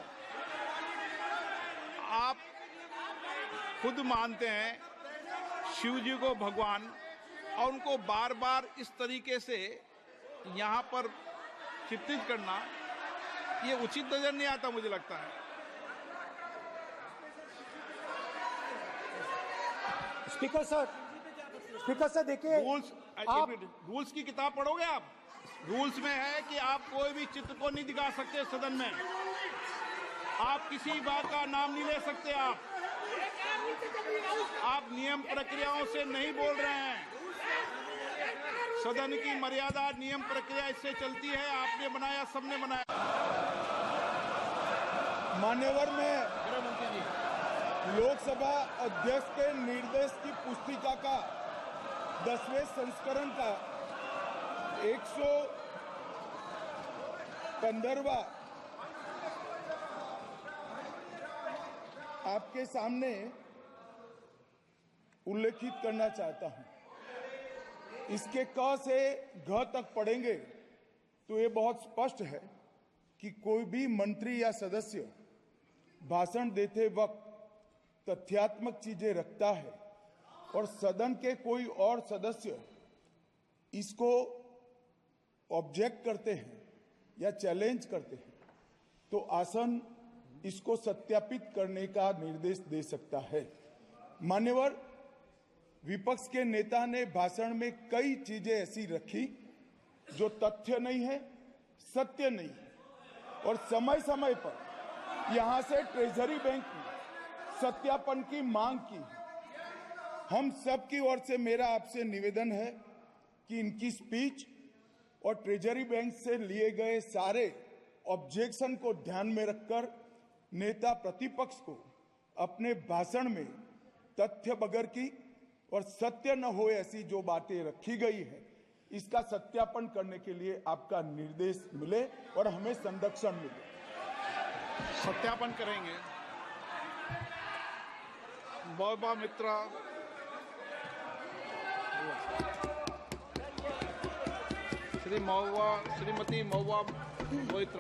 आप खुद मानते हैं शिव जी को भगवान, और उनको बार बार इस तरीके से यहां पर चित्रित करना ये उचित नजर नहीं आता, मुझे लगता है। स्पीकर सर देखिए, रूल्स की किताब पढ़ोगे आप? रूल्स में है कि आप कोई भी चित्र को नहीं दिखा सकते सदन में। आप किसी बात का नाम नहीं ले सकते। आप नियम प्रक्रियाओं से नहीं बोल रहे हैं। सदन की मर्यादा, नियम प्रक्रिया इससे चलती है। आपने बनाया, सबने बनाया। मान्यवर में लोकसभा अध्यक्ष के निर्देश की पुस्तिका का 10वें संस्करण का 115वां आपके सामने उल्लेखित करना चाहता हूं। इसके क से घ तक पढ़ेंगे तो ये बहुत स्पष्ट है कि कोई भी मंत्री या सदस्य भाषण देते वक्त तथ्यात्मक चीजें रखता है और सदन के कोई और सदस्य इसको ऑब्जेक्ट करते हैं या चैलेंज करते हैं तो आसन इसको सत्यापित करने का निर्देश दे सकता है। मान्यवर, विपक्ष के नेता ने भाषण में कई चीजें ऐसी रखी जो तथ्य नहीं है, सत्य नहीं है और समय समय पर यहां से ट्रेजरी बैंक में सत्यापन की मांग की। हम सब की ओर से मेरा आपसे निवेदन है कि इनकी स्पीच और ट्रेजरी बैंक से लिए गए सारे ऑब्जेक्शन को ध्यान में रखकर नेता प्रतिपक्ष को अपने भाषण में तथ्य बगैर की और सत्य न हो ऐसी जो बातें रखी गई है इसका सत्यापन करने के लिए आपका निर्देश मिले और हमें संरक्षण मिले। सत्यापन करेंगे। महुआ मित्रा, श्रीमती महुआ मोहित।